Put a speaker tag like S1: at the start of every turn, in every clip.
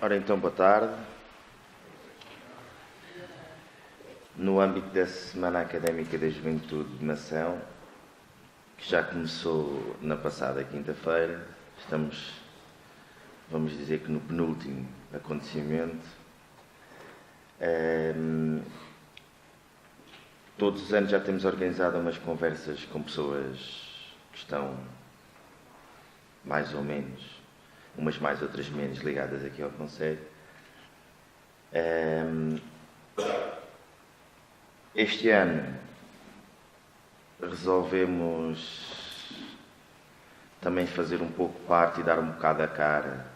S1: Ora então, boa tarde. No âmbito da Semana Académica da Juventude de Mação, que já começou na passada quinta-feira, estamos, vamos dizer que no penúltimo acontecimento. Todos os anos já temos organizado umas conversas com pessoas que estão mais ou menos, umas mais, outras menos, ligadas aqui ao Conselho. Este ano resolvemos também fazer um pouco parte e dar um bocado a cara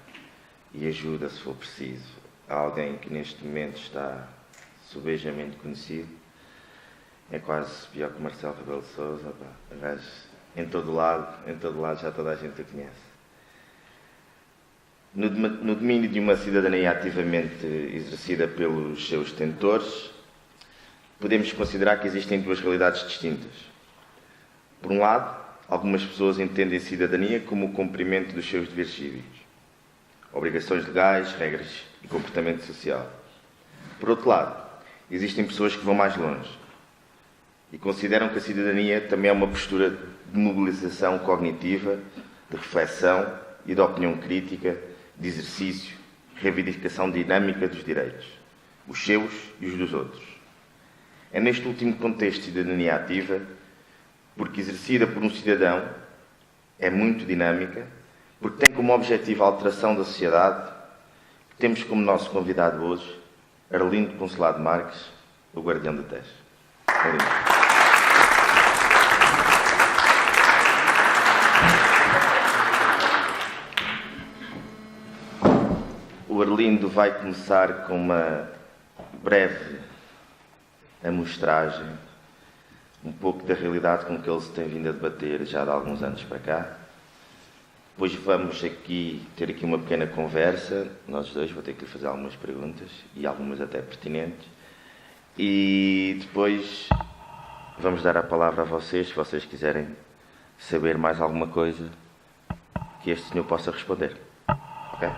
S1: e ajuda, se for preciso, a alguém que neste momento está subejamente conhecido. É quase pior que Marcelo Rebelo de Sousa, mas em todo lado já toda a gente o conhece. No domínio de uma cidadania ativamente exercida pelos seus detentores, podemos considerar que existem duas realidades distintas. Por um lado, algumas pessoas entendem a cidadania como o cumprimento dos seus deveres cívicos, obrigações legais, regras e comportamento social. Por outro lado, existem pessoas que vão mais longe e consideram que a cidadania também é uma postura de mobilização cognitiva, de reflexão e de opinião crítica, de exercício, reivindicação dinâmica dos direitos, os seus e os dos outros. É neste último contexto de cidadania ativa, porque exercida por um cidadão, é muito dinâmica, porque tem como objetivo a alteração da sociedade, que temos como nosso convidado hoje Arlindo Consolado Marques, o guardião do Tejo. Arlindo. O Arlindo vai começar com uma breve amostragem, um pouco da realidade com que ele se tem vindo a debater já há alguns anos para cá. Depois vamos ter aqui uma pequena conversa, nós dois, vou ter que lhe fazer algumas perguntas, e algumas até pertinentes. E depois vamos dar a palavra a vocês, se vocês quiserem saber mais alguma coisa que este senhor possa responder. Ok?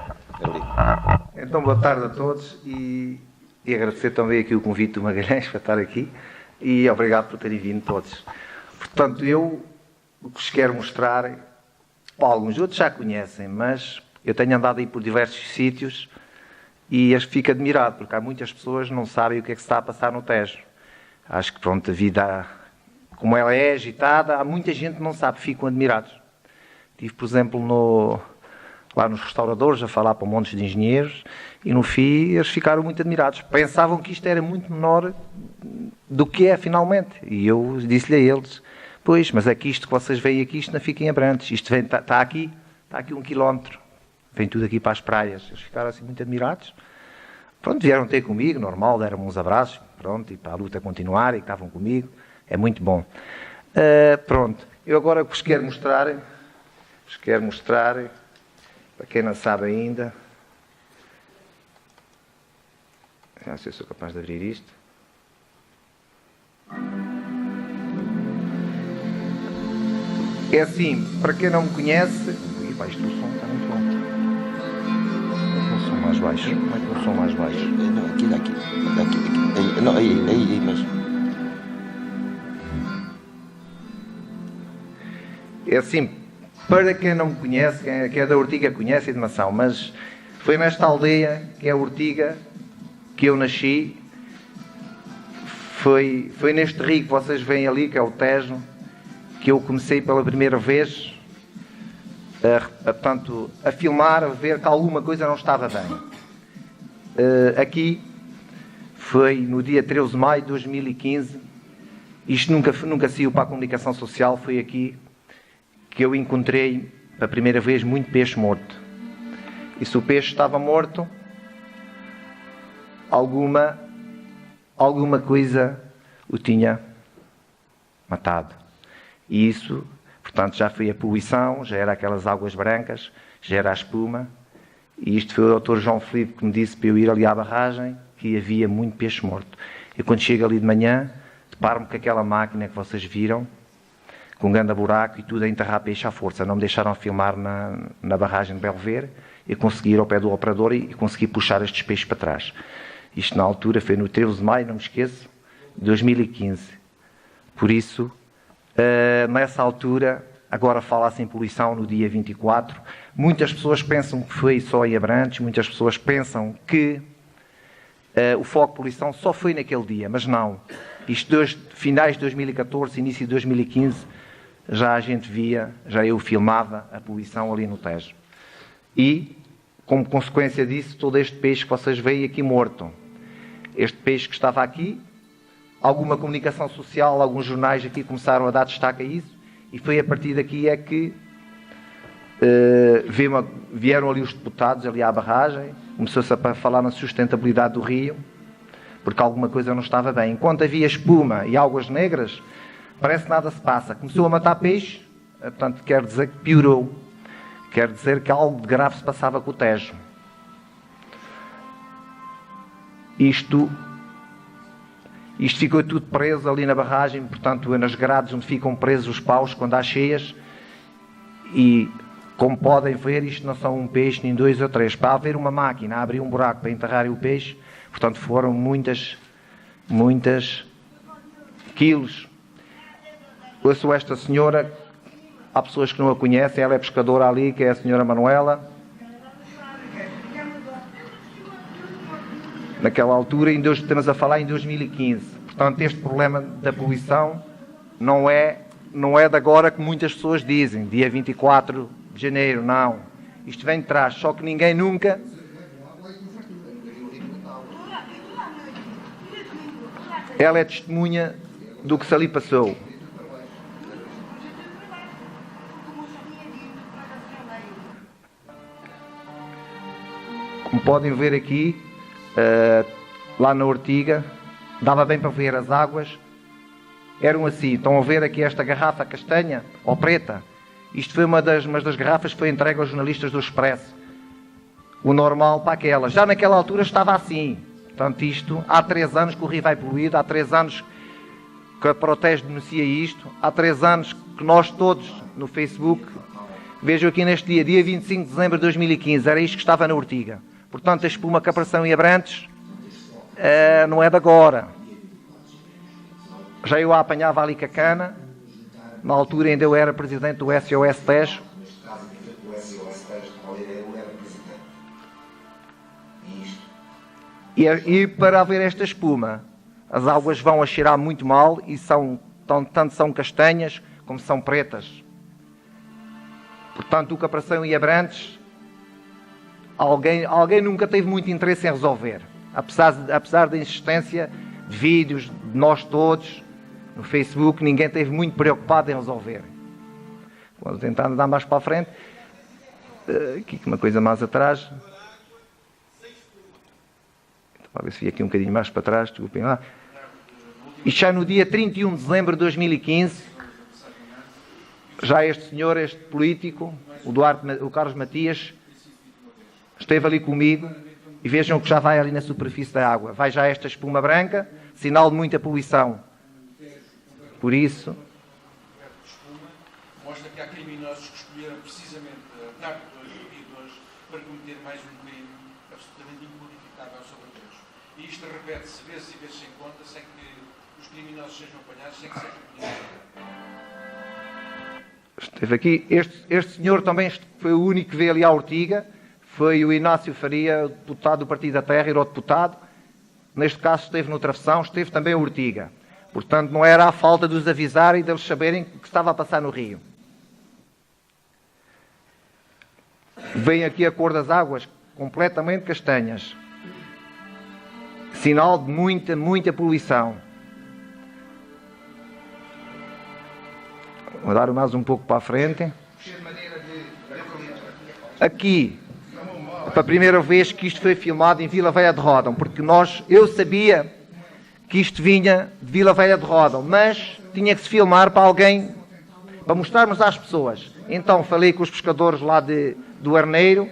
S2: Então, boa tarde a todos e agradecer também aqui o convite do Magalhães para estar aqui e obrigado por terem vindo todos. Portanto, o que vos quero mostrar, alguns outros já conhecem, mas eu tenho andado aí por diversos sítios e fico admirado, porque há muitas pessoas que não sabem o que é que se está a passar no Tejo. Acho que, pronto, a vida, como ela é agitada, há muita gente que não sabe, ficam admirados. Estive, por exemplo, lá nos restauradores, a falar para montes de engenheiros, e no fim eles ficaram muito admirados. Pensavam que isto era muito menor do que é, finalmente. E eu disse-lhe a eles, pois, mas é que isto que vocês veem aqui, isto não fica em Abrantes. Isto está aqui 1 quilómetro. Vem tudo aqui para as praias. Eles ficaram assim muito admirados. Pronto, vieram ter comigo, normal, deram-me uns abraços, pronto, e para a luta continuar, e que estavam comigo. É muito bom. Pronto, eu agora vos quero mostrar, para quem não sabe ainda, não sei se eu sou capaz de abrir isto. É assim, para quem não me conhece, isto o som está muito alto. O som mais baixo. Como é que o som mais baixo?
S3: Não, aqui. Não, aí, mas...
S2: É assim, para quem não me conhece, quem é da Ortiga conhece a de Mação, mas foi nesta aldeia, que é a Ortiga, que eu nasci. Foi neste rio que vocês veem ali, que é o Tejo, que eu comecei pela primeira vez a filmar, a ver que alguma coisa não estava bem. Aqui foi no dia 13 de maio de 2015, isto nunca saiu para a comunicação social, foi aqui que eu encontrei a primeira vez muito peixe morto. E se o peixe estava morto, alguma coisa o tinha matado. E isso, portanto, já foi a poluição, já era aquelas águas brancas, já era a espuma. E isto foi o Dr. João Filipe que me disse para eu ir ali à barragem, que havia muito peixe morto. E quando chego ali de manhã, deparo-me com aquela máquina que vocês viram, com um grande buraco e tudo a enterrar peixe à força. Não me deixaram filmar na barragem de Belver. eu consegui ir ao pé do operador e consegui puxar estes peixes para trás. Isto na altura foi no 13 de maio, não me esqueço, de 2015. Por isso, nessa altura, agora fala-se em poluição no dia 24. Muitas pessoas pensam que foi só em Abrantes, muitas pessoas pensam que o foco de poluição só foi naquele dia, mas não. Isto desde finais de 2014, início de 2015, já a gente via, já eu filmava a poluição ali no Tejo. E, como consequência disso, todo este peixe que vocês veem aqui morto. Este peixe que estava aqui, alguma comunicação social, alguns jornais aqui começaram a dar destaque a isso, e foi a partir daqui é que vieram ali os deputados, ali à barragem, começou-se a falar na sustentabilidade do rio, porque alguma coisa não estava bem. Enquanto havia espuma e águas negras, parece que nada se passa. Começou a matar peixe, portanto, quer dizer que piorou. Quer dizer que algo de grave se passava com o Tejo. Isto ficou tudo preso ali na barragem, portanto, nas grades onde ficam presos os paus quando há cheias. E, como podem ver, isto não são um peixe, nem dois ou três. Para haver uma máquina a abrir um buraco para enterrarem o peixe, portanto, foram muitas quilos. Ouço esta senhora, há pessoas que não a conhecem, ela é pescadora ali, que é a senhora Manuela. Naquela altura, estamos a falar em 2015. Portanto, este problema da poluição não é de agora que muitas pessoas dizem, dia 24 de janeiro, não. Isto vem de trás, só que ninguém nunca... Ela é testemunha do que se ali passou. Como podem ver aqui, lá na Ortiga, dava bem para ver as águas, eram assim. Estão a ver aqui esta garrafa castanha ou preta? Isto foi uma das garrafas que foi entregue aos jornalistas do Expresso. O normal para aquela. Já naquela altura estava assim. Portanto, isto, há 3 anos que o rio vai poluído, há 3 anos que a Protege denuncia isto, há 3 anos que nós todos, no Facebook, vejo aqui neste dia 25 de dezembro de 2015, era isto que estava na Ortiga. Portanto, a espuma que apareceu em Abrantes não é de agora. Já eu a apanhava ali com a cana, na altura ainda eu era presidente do SOS Tejo. E para haver esta espuma, as águas vão a cheirar muito mal e tanto são castanhas como são pretas. Portanto, o que apareceu em Abrantes, alguém nunca teve muito interesse em resolver. Apesar da insistência de vídeos de nós todos, no Facebook, ninguém teve muito preocupado em resolver. Vou tentar andar mais para a frente. Aqui uma coisa mais atrás. Para ver se vi aqui um bocadinho mais para trás, desculpem lá. E já no dia 31 de dezembro de 2015, já este senhor, este político, o Carlos Matias, esteve ali comigo e vejam que já vai ali na superfície da água. Vai já esta espuma branca, sinal de muita poluição. Por isso...
S4: Mostra que há criminosos que escolheram precisamente a TAP 2022 para cometer mais um crime absolutamente inqualificável sobre o Tejo. E isto repete-se vezes e vezes sem conta, sem que os criminosos sejam apanhados, sem que sejam punidos.
S2: Esteve aqui. Este senhor também foi o único que veio ali à Ortiga. Foi o Inácio Faria, deputado do Partido da Terra, eurodeputado. Neste caso esteve no Travessão, esteve também a Ortiga. Portanto, não era a falta de os avisarem e deles saberem o que estava a passar no rio. Vem aqui a cor das águas, completamente castanhas. Sinal de muita poluição. Vou dar mais um pouco para a frente. Aqui, para a primeira vez que isto foi filmado em Vila Velha de Ródão, porque eu sabia que isto vinha de Vila Velha de Ródão, mas tinha que se filmar para alguém, para mostrarmos às pessoas. Então falei com os pescadores lá do Arneiro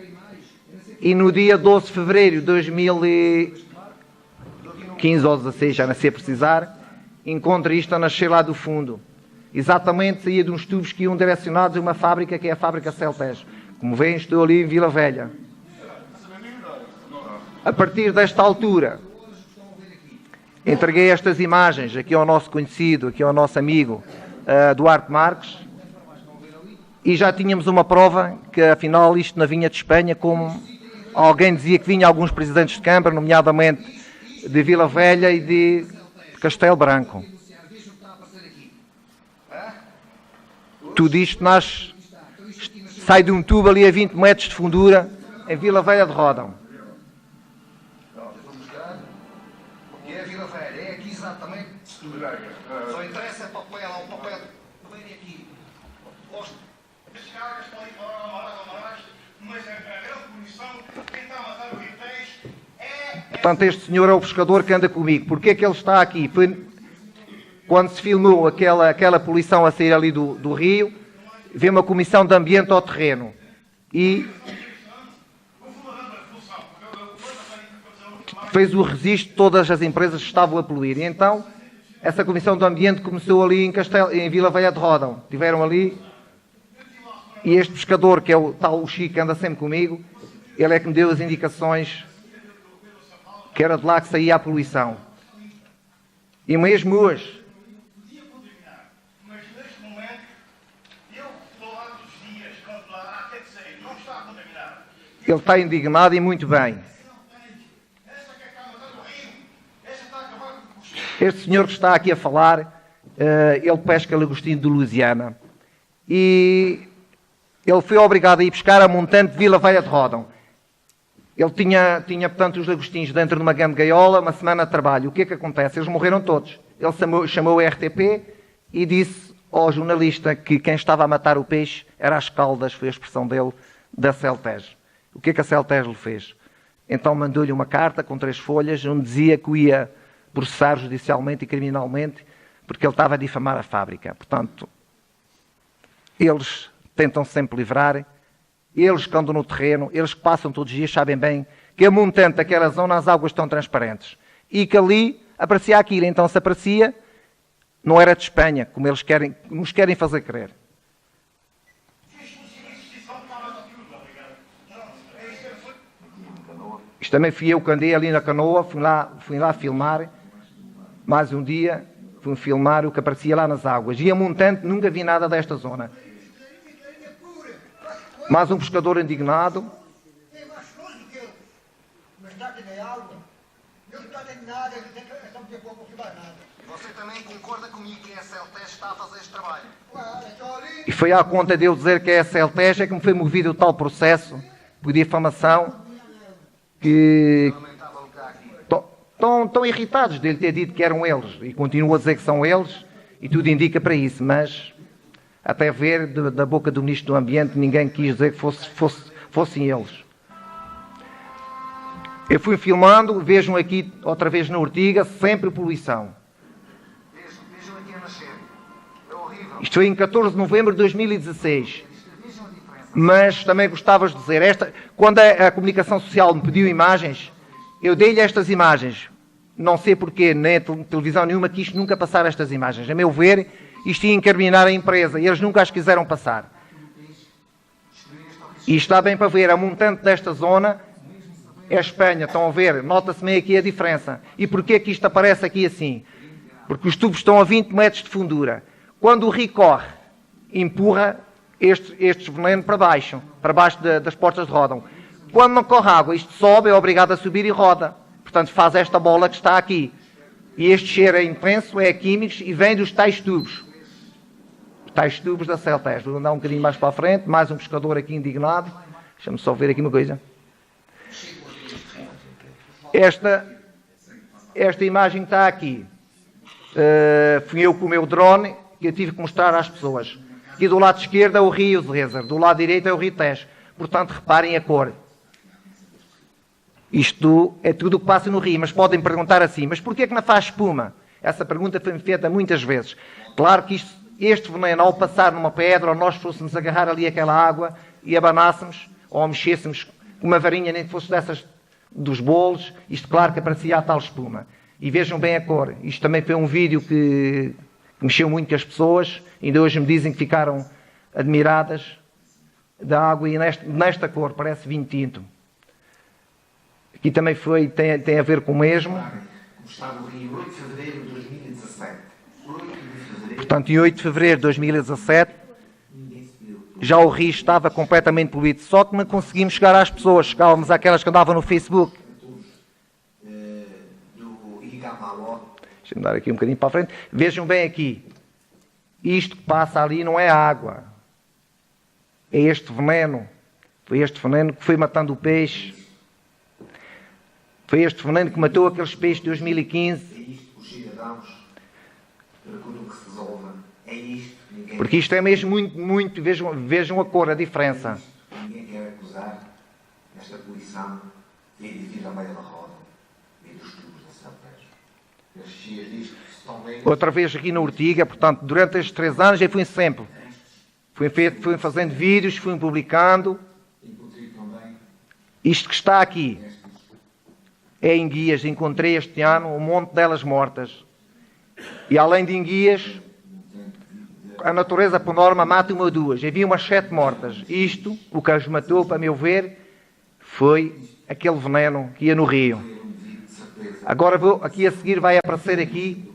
S2: e no dia 12 de fevereiro de 2015 ou 16, já não sei precisar, encontro isto a nascer lá do fundo. Exatamente, saía de uns tubos que iam direcionados a uma fábrica, que é a fábrica Celtejo. Como veem, estou ali em Vila Velha. A partir desta altura, entreguei estas imagens aqui ao nosso conhecido, aqui ao nosso amigo Duarte Marques, e já tínhamos uma prova que afinal isto não vinha de Espanha, como alguém dizia que vinha alguns presidentes de Câmara, nomeadamente de Vila Velha e de Castelo Branco. Tudo isto sai de um tubo ali a 20 metros de fundura em Vila Velha de Ródão. Porque é Vila Velha, é aqui exatamente. Só interessa é papel, há um papel. Vem aqui.
S5: Estes caras podem falar mas a grande comissão, quem está a matar o Riteis é.
S2: Portanto, este senhor é o pescador que anda comigo. Porquê é que ele está aqui? Foi quando se filmou aquela poluição a sair ali do rio, veio uma comissão de ambiente ao terreno e fez o registro de todas as empresas que estavam a poluir. E então, essa comissão de ambiente começou ali em Vila Velha de Ródão. Tiveram ali, e este pescador, que é o tal Chico, que anda sempre comigo, ele é que me deu as indicações que era de lá que saía a poluição. E mesmo hoje,
S5: Mas neste momento, eu estou lá dos dias, quando lá, quer dizer, não está contaminado.
S2: ele está indignado e muito bem.
S5: Esta que está matando o rio, esta está a acabar com os.
S2: Este senhor que está aqui a falar, ele pesca lagostinho de Louisiana e ele foi obrigado a ir pescar a montante de Vila Velha de Ródão. Ele tinha, portanto, os lagostinhos dentro de uma grande gaiola, uma semana de trabalho. O que é que acontece? Eles morreram todos. Ele chamou a RTP e disse ao jornalista que quem estava a matar o peixe era as Caldas, foi a expressão dele, da Celtege. O que é que a Celtege lhe fez? Então mandou-lhe uma carta com 3 folhas, onde dizia que o ia processar judicialmente e criminalmente, porque ele estava a difamar a fábrica. Portanto, eles tentam sempre livrar. Eles que andam no terreno, eles que passam todos os dias, sabem bem que a montante daquela zona as águas estão transparentes. E que ali aparecia aquilo. Então, se aparecia, não era de Espanha, como eles nos querem fazer crer. Isto também fui eu que andei ali na canoa, fui lá filmar. Mais um dia, fui filmar o que aparecia lá nas águas. E a montante, nunca vi nada desta zona. Mais um pescador indignado.
S6: É mais frouxo do que eu. Mas está aqui na água. Eu não está nem nada, esta mulher pouco não mais nada.
S2: Você também concorda comigo que a Celtege está a fazer este trabalho?
S6: Claro, é só ali.
S2: E foi à conta de eu dizer que a Celtege é que me foi movido o tal processo por difamação que estão irritados dele ter dito que eram eles. E continuo a dizer que são eles e tudo indica para isso, mas até ver da boca do Ministro do Ambiente, ninguém quis dizer que fossem eles. Eu fui filmando, vejam aqui, outra vez na Ortiga, sempre poluição. Vejam aqui a nascer. É horrível. Isto foi em 14 de novembro de 2016. Mas também gostava de dizer, quando a comunicação social me pediu imagens, eu dei-lhe estas imagens. Não sei porquê, nem a televisão nenhuma quis nunca passar estas imagens. A meu ver, isto ia incriminar a empresa e eles nunca as quiseram passar. E está bem para ver, a montante desta zona é a Espanha, estão a ver, nota-se bem aqui a diferença. E porquê é que isto aparece aqui assim? Porque os tubos estão a 20 metros de fundura. Quando o rio corre, empurra estes venenos para baixo das portas de Ródão. Quando não corre água, isto sobe, é obrigado a subir e roda. Portanto, faz esta bola que está aqui. E este cheiro é intenso, é químicos e vem dos tais tubos. Tais tubos da Celtege. Vou andar um bocadinho mais para a frente, mais um pescador aqui indignado. Deixa-me só ver aqui uma coisa. Esta imagem está aqui. Fui eu com o meu drone que eu tive que mostrar às pessoas. Aqui do lado esquerdo é o rio Zezer, do lado direito é o rio Tejo. Portanto, reparem a cor. Isto é tudo o que passa no rio, mas podem perguntar assim, mas porquê que não faz espuma? Essa pergunta foi-me feita muitas vezes. Claro que este veneno, ao passar numa pedra, ou nós fôssemos agarrar ali aquela água e abanássemos, ou mexêssemos com uma varinha, nem que fosse dessas dos bolos, isto claro que aparecia a tal espuma. E vejam bem a cor. Isto também foi um vídeo que mexeu muito com as pessoas, ainda hoje me dizem que ficaram admiradas da água e nesta cor, parece vinho tinto. Aqui também tem a ver com o mesmo. Estava o Rio, 8 de fevereiro de 2017. Portanto, em 8 de fevereiro de 2017, já o Rio estava completamente poluído. Só que não conseguimos chegar às pessoas. Chegávamos àquelas que andavam no Facebook. Deixa-me dar aqui um bocadinho para a frente. Vejam bem aqui. Isto que passa ali não é água. É este veneno. Foi este veneno que foi matando o peixe. Foi este veneno que matou aqueles peixes de 2015. É isto que os cidadãos procuram que se resolva. É isto. Porque isto é mesmo muito... Vejam a cor, a diferença. Ninguém quer acusar esta poluição que é devido à meia da roda e dos tubos da cidade de Beja. Estes dias disto estão bem... Outra vez aqui na Ortiga, portanto, durante estes 3 anos eu fui sempre. Fui fazendo vídeos, fui publicando. Isto que está aqui é enguias. Encontrei este ano um monte delas mortas. E além de enguias, a natureza, por norma, mata 1 ou 2. Havia umas 7 mortas. Isto, o que as matou, para meu ver, foi aquele veneno que ia no rio. Agora, aqui a seguir, vai aparecer aqui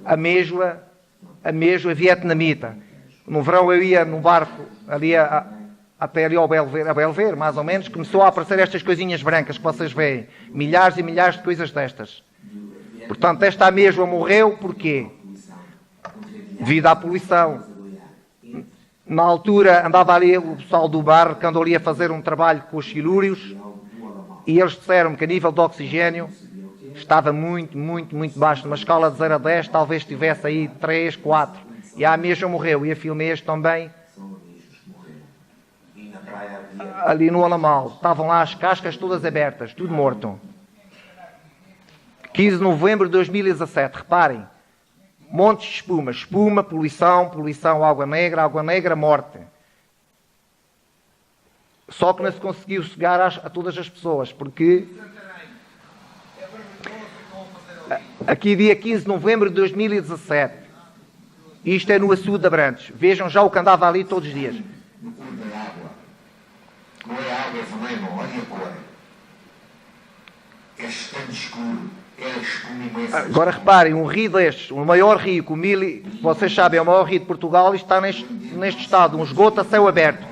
S2: a amêijoa vietnamita. No verão eu ia no barco, até ali ao Belver, mais ou menos, começou a aparecer estas coisinhas brancas que vocês veem. Milhares e milhares de coisas destas. Portanto, esta amêijoa morreu, porquê? Devido à poluição. Na altura andava ali o pessoal do bar que andou ali a fazer um trabalho com os silúrios e eles disseram-me que a nível de oxigênio estava muito baixo. Numa escala de 0 a 10 talvez estivesse aí 3, 4. E a amêijoa morreu e a filmês também ali no Alamal. Estavam lá as cascas todas abertas, tudo morto. 15 de novembro de 2017, reparem. Montes de espuma, poluição, água negra, morte. Só que não se conseguiu chegar a todas as pessoas, porque aqui dia 15 de novembro de 2017, isto é no açude de Abrantes. Vejam já o que andava ali todos os dias. No fundo da água, não é água, é veneno, olha a cor. É tanto escuro. Agora reparem, um rio destes, o maior rio, vocês sabem, é o maior rio de Portugal e está neste estado, um esgoto a céu aberto.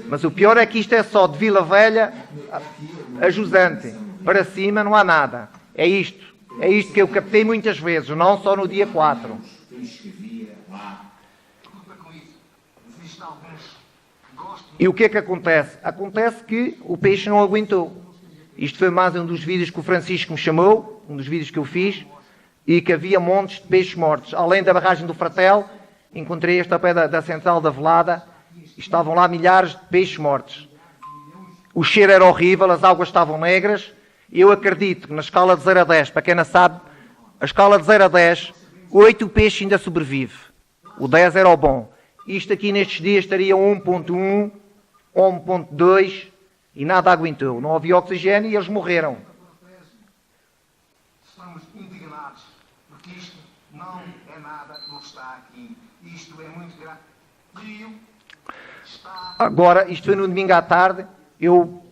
S2: Mas o pior é que isto é só de Vila Velha a Jusante. Para cima não há nada. É isto que eu captei muitas vezes, não só no dia 4. E o que é que acontece? Acontece que o peixe não aguentou. Isto foi mais um dos vídeos que o Francisco me chamou, um dos vídeos que eu fiz, e que havia montes de peixes mortos. Além da barragem do Fratel, encontrei este ao pé da central da Velada, e estavam lá milhares de peixes mortos. O cheiro era horrível, as águas estavam negras, e eu acredito que na escala de 0 a 10, para quem não sabe, a escala de 0 a 10, 8 o peixe ainda sobrevive. O 10 era o bom. Isto aqui nestes dias estaria 1.1, 1.2, e nada aguentou. Não havia oxigênio e eles morreram. Estamos indignados, porque isto não é nada do que está aqui. Isto é muito grave. Agora, isto foi no domingo à tarde, eu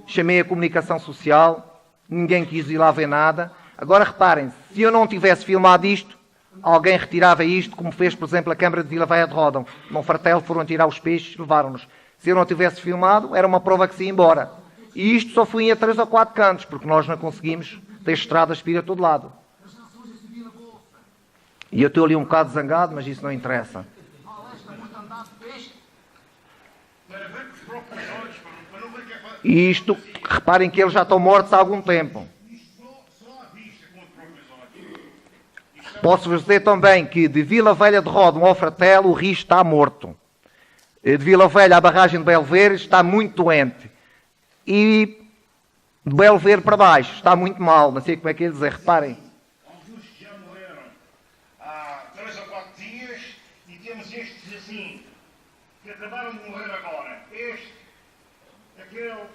S2: chamei a comunicação social, ninguém quis ir lá ver nada. Agora reparem, se eu não tivesse filmado isto, alguém retirava isto, como fez, por exemplo, a Câmara de Vila Velha de Ródão. No Fratel foram tirar os peixes e levaram-nos. Se eu não tivesse filmado, era uma prova que se ia embora. E isto só fui a 3 ou 4 cantos, porque nós não conseguimos ter estradas para ir a todo lado. E eu estou ali um bocado zangado, mas isso não interessa. E isto, reparem que eles já estão mortos há algum tempo. Posso-vos dizer também que de Vila Velha de Ródão ao Fratel o rio está morto. De Vila Velha à barragem de Belver está muito doente. E de Belver para baixo está muito mal. Não sei como é que é dizer, reparem.
S5: Alguns já morreram há 3 ou 4 dias e temos estes assim, que acabaram de morrer agora. Este, aquele,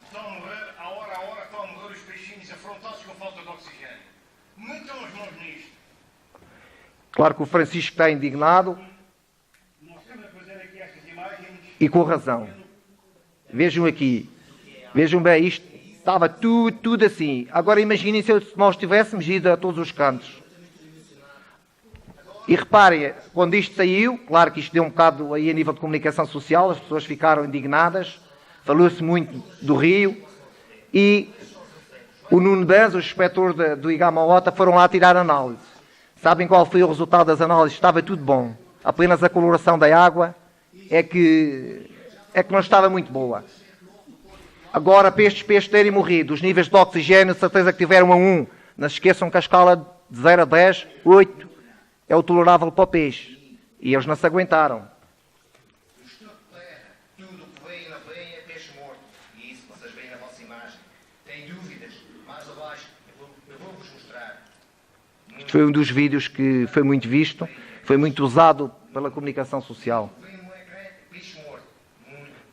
S5: estão a morrer, a hora estão a morrer os peixinhos afrontados com falta de oxigênio. Metam as mãos nisto.
S2: Claro que o Francisco está indignado. E com razão. Vejam aqui. Vejam bem, isto estava tudo assim. Agora imaginem se nós tivéssemos ido a todos os cantos. E reparem, quando isto saiu, claro que isto deu um bocado aí a nível de comunicação social, as pessoas ficaram indignadas, falou-se muito do Rio, e o Nuno Danzo, o inspetor do Igamaota, foram lá tirar análise. Sabem qual foi o resultado das análises? Estava tudo bom. Apenas a coloração da água é que não estava muito boa. Agora, para estes peixes terem morrido, os níveis de oxigênio, de certeza que tiveram a 1. Não se esqueçam que a escala de 0 a 10, 8 é o tolerável para o peixe. E eles não se aguentaram.
S7: No estudo de terra, tudo o que vem e não vem é peixe morto. E isso vocês veem na vossa imagem. Tem dúvidas? Mais abaixo, eu vou-vos mostrar.
S2: Isto foi um dos vídeos que foi muito visto, foi muito usado pela comunicação social.
S7: Vem no ecrã, peixe morto.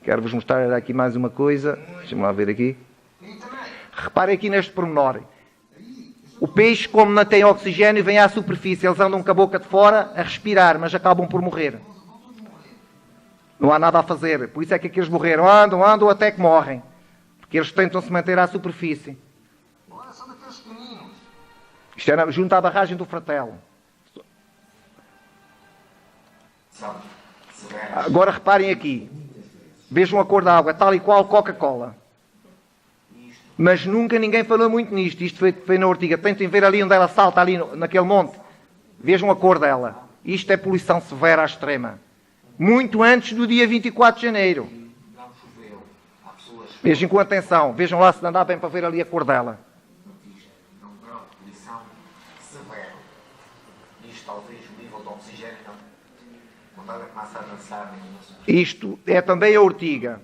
S2: Quero-vos mostrar aqui mais uma coisa. Deixa-me lá ver aqui. Reparem aqui neste pormenor. O peixe, como não tem oxigênio, vem à superfície. Eles andam com a boca de fora a respirar, mas acabam por morrer. Não há nada a fazer. Por isso é que aqueles morreram. Andam até que morrem. Porque eles tentam se manter à superfície. Isto era junto à barragem do Fratelo. Agora reparem aqui. Vejam a cor da água, tal e qual Coca-Cola. Mas nunca ninguém falou muito nisto. Isto foi na Ortiga. Tentem ver ali onde ela salta, ali naquele monte. Vejam a cor dela. Isto é poluição severa à extrema. Muito antes do dia 24 de janeiro. Vejam com atenção. Vejam lá se não dá bem para ver ali a cor dela.
S8: Num grau de poluição severo. Isto talvez o nível de oxigênio não deve começar a avançar.
S2: Isto é também a Ortiga.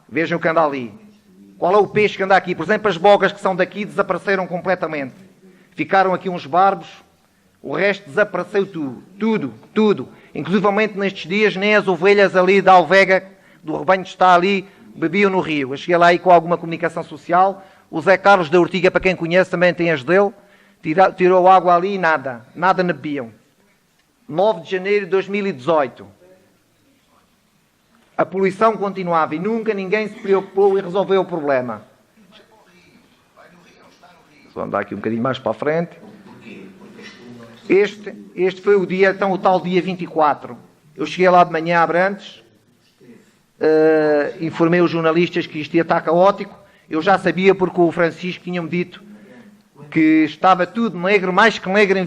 S2: Vejam o que anda ali. Qual é o peixe que anda aqui? Por exemplo, as bogas que são daqui desapareceram completamente. Ficaram aqui uns barbos, o resto desapareceu tudo. Inclusivamente nestes dias, nem as ovelhas ali da Alvega, do rebanho que está ali, bebiam no rio. Eu cheguei lá aí com alguma comunicação social. O Zé Carlos da Ortiga, para quem conhece, também tem as dele. Tirou água ali e nada bebiam. 9 de janeiro de 2018. A poluição continuava e nunca ninguém se preocupou e resolveu o problema. Só andar aqui um bocadinho mais para a frente. Este foi o dia, então o tal dia 24. Eu cheguei lá de manhã a Abrantes, informei os jornalistas que isto ia estar caótico. Eu já sabia porque o Francisco tinha-me dito que estava tudo negro, mais que negro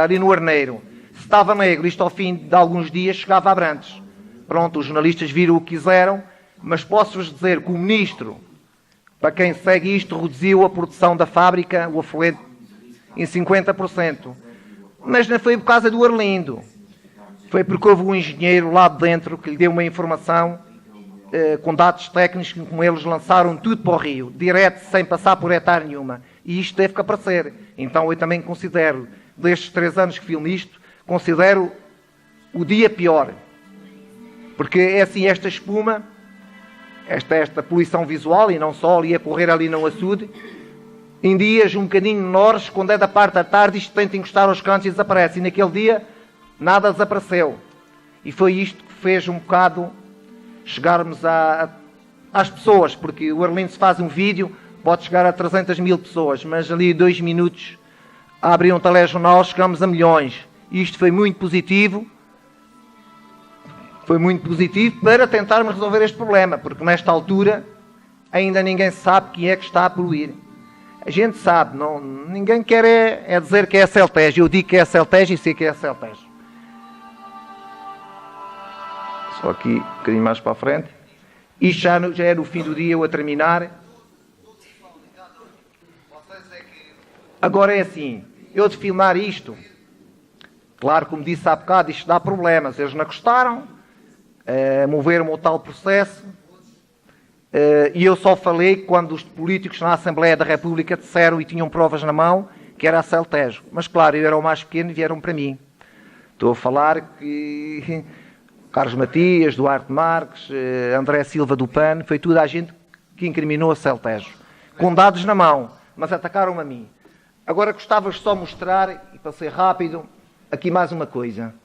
S2: ali no Arneiro. Se estava negro, isto ao fim de alguns dias chegava a Abrantes. Pronto, os jornalistas viram o que quiseram, mas posso-vos dizer que o ministro, para quem segue isto, reduziu a produção da fábrica, o afluente, em 50%. Mas não foi por causa do Arlindo. Foi porque houve um engenheiro lá dentro que lhe deu uma informação com dados técnicos que com eles lançaram tudo para o rio, direto, sem passar por hectare nenhuma. E isto teve que aparecer. Então eu também considero, destes 3 anos que filmo isto, considero o dia pior. Porque é assim, esta espuma, esta poluição visual, e não só, ali a correr ali no açude, em dias um bocadinho menores, quando é da parte da tarde, isto tenta encostar aos cantos e desaparece. E naquele dia, nada desapareceu. E foi isto que fez um bocado chegarmos às pessoas, porque o Arlindo se faz um vídeo, pode chegar a 300 mil pessoas, mas ali 2 minutos, a abrir um telejornal, chegamos a milhões. E isto foi muito positivo. Foi muito positivo para tentarmos resolver este problema, porque nesta altura ainda ninguém sabe quem é que está a poluir. A gente sabe, ninguém quer é dizer que é a Celtejo. Eu digo que é a Celtejo e sei que é a Celtejo. Só aqui um bocadinho mais para a frente. Isto já é no fim do dia, eu a terminar. Agora é assim, eu de filmar isto, claro, como disse há bocado, isto dá problemas. Eles não gostaram. Moveram o tal processo e eu só falei quando os políticos na Assembleia da República disseram e tinham provas na mão que era a Celtejo. Mas claro, eu era o mais pequeno e vieram para mim. Estou a falar que Carlos Matias, Duarte Marques, André Silva do PAN, foi toda a gente que incriminou a Celtejo. Com dados na mão, mas atacaram-me a mim. Agora gostava-vos só mostrar, e para ser rápido, aqui mais uma coisa.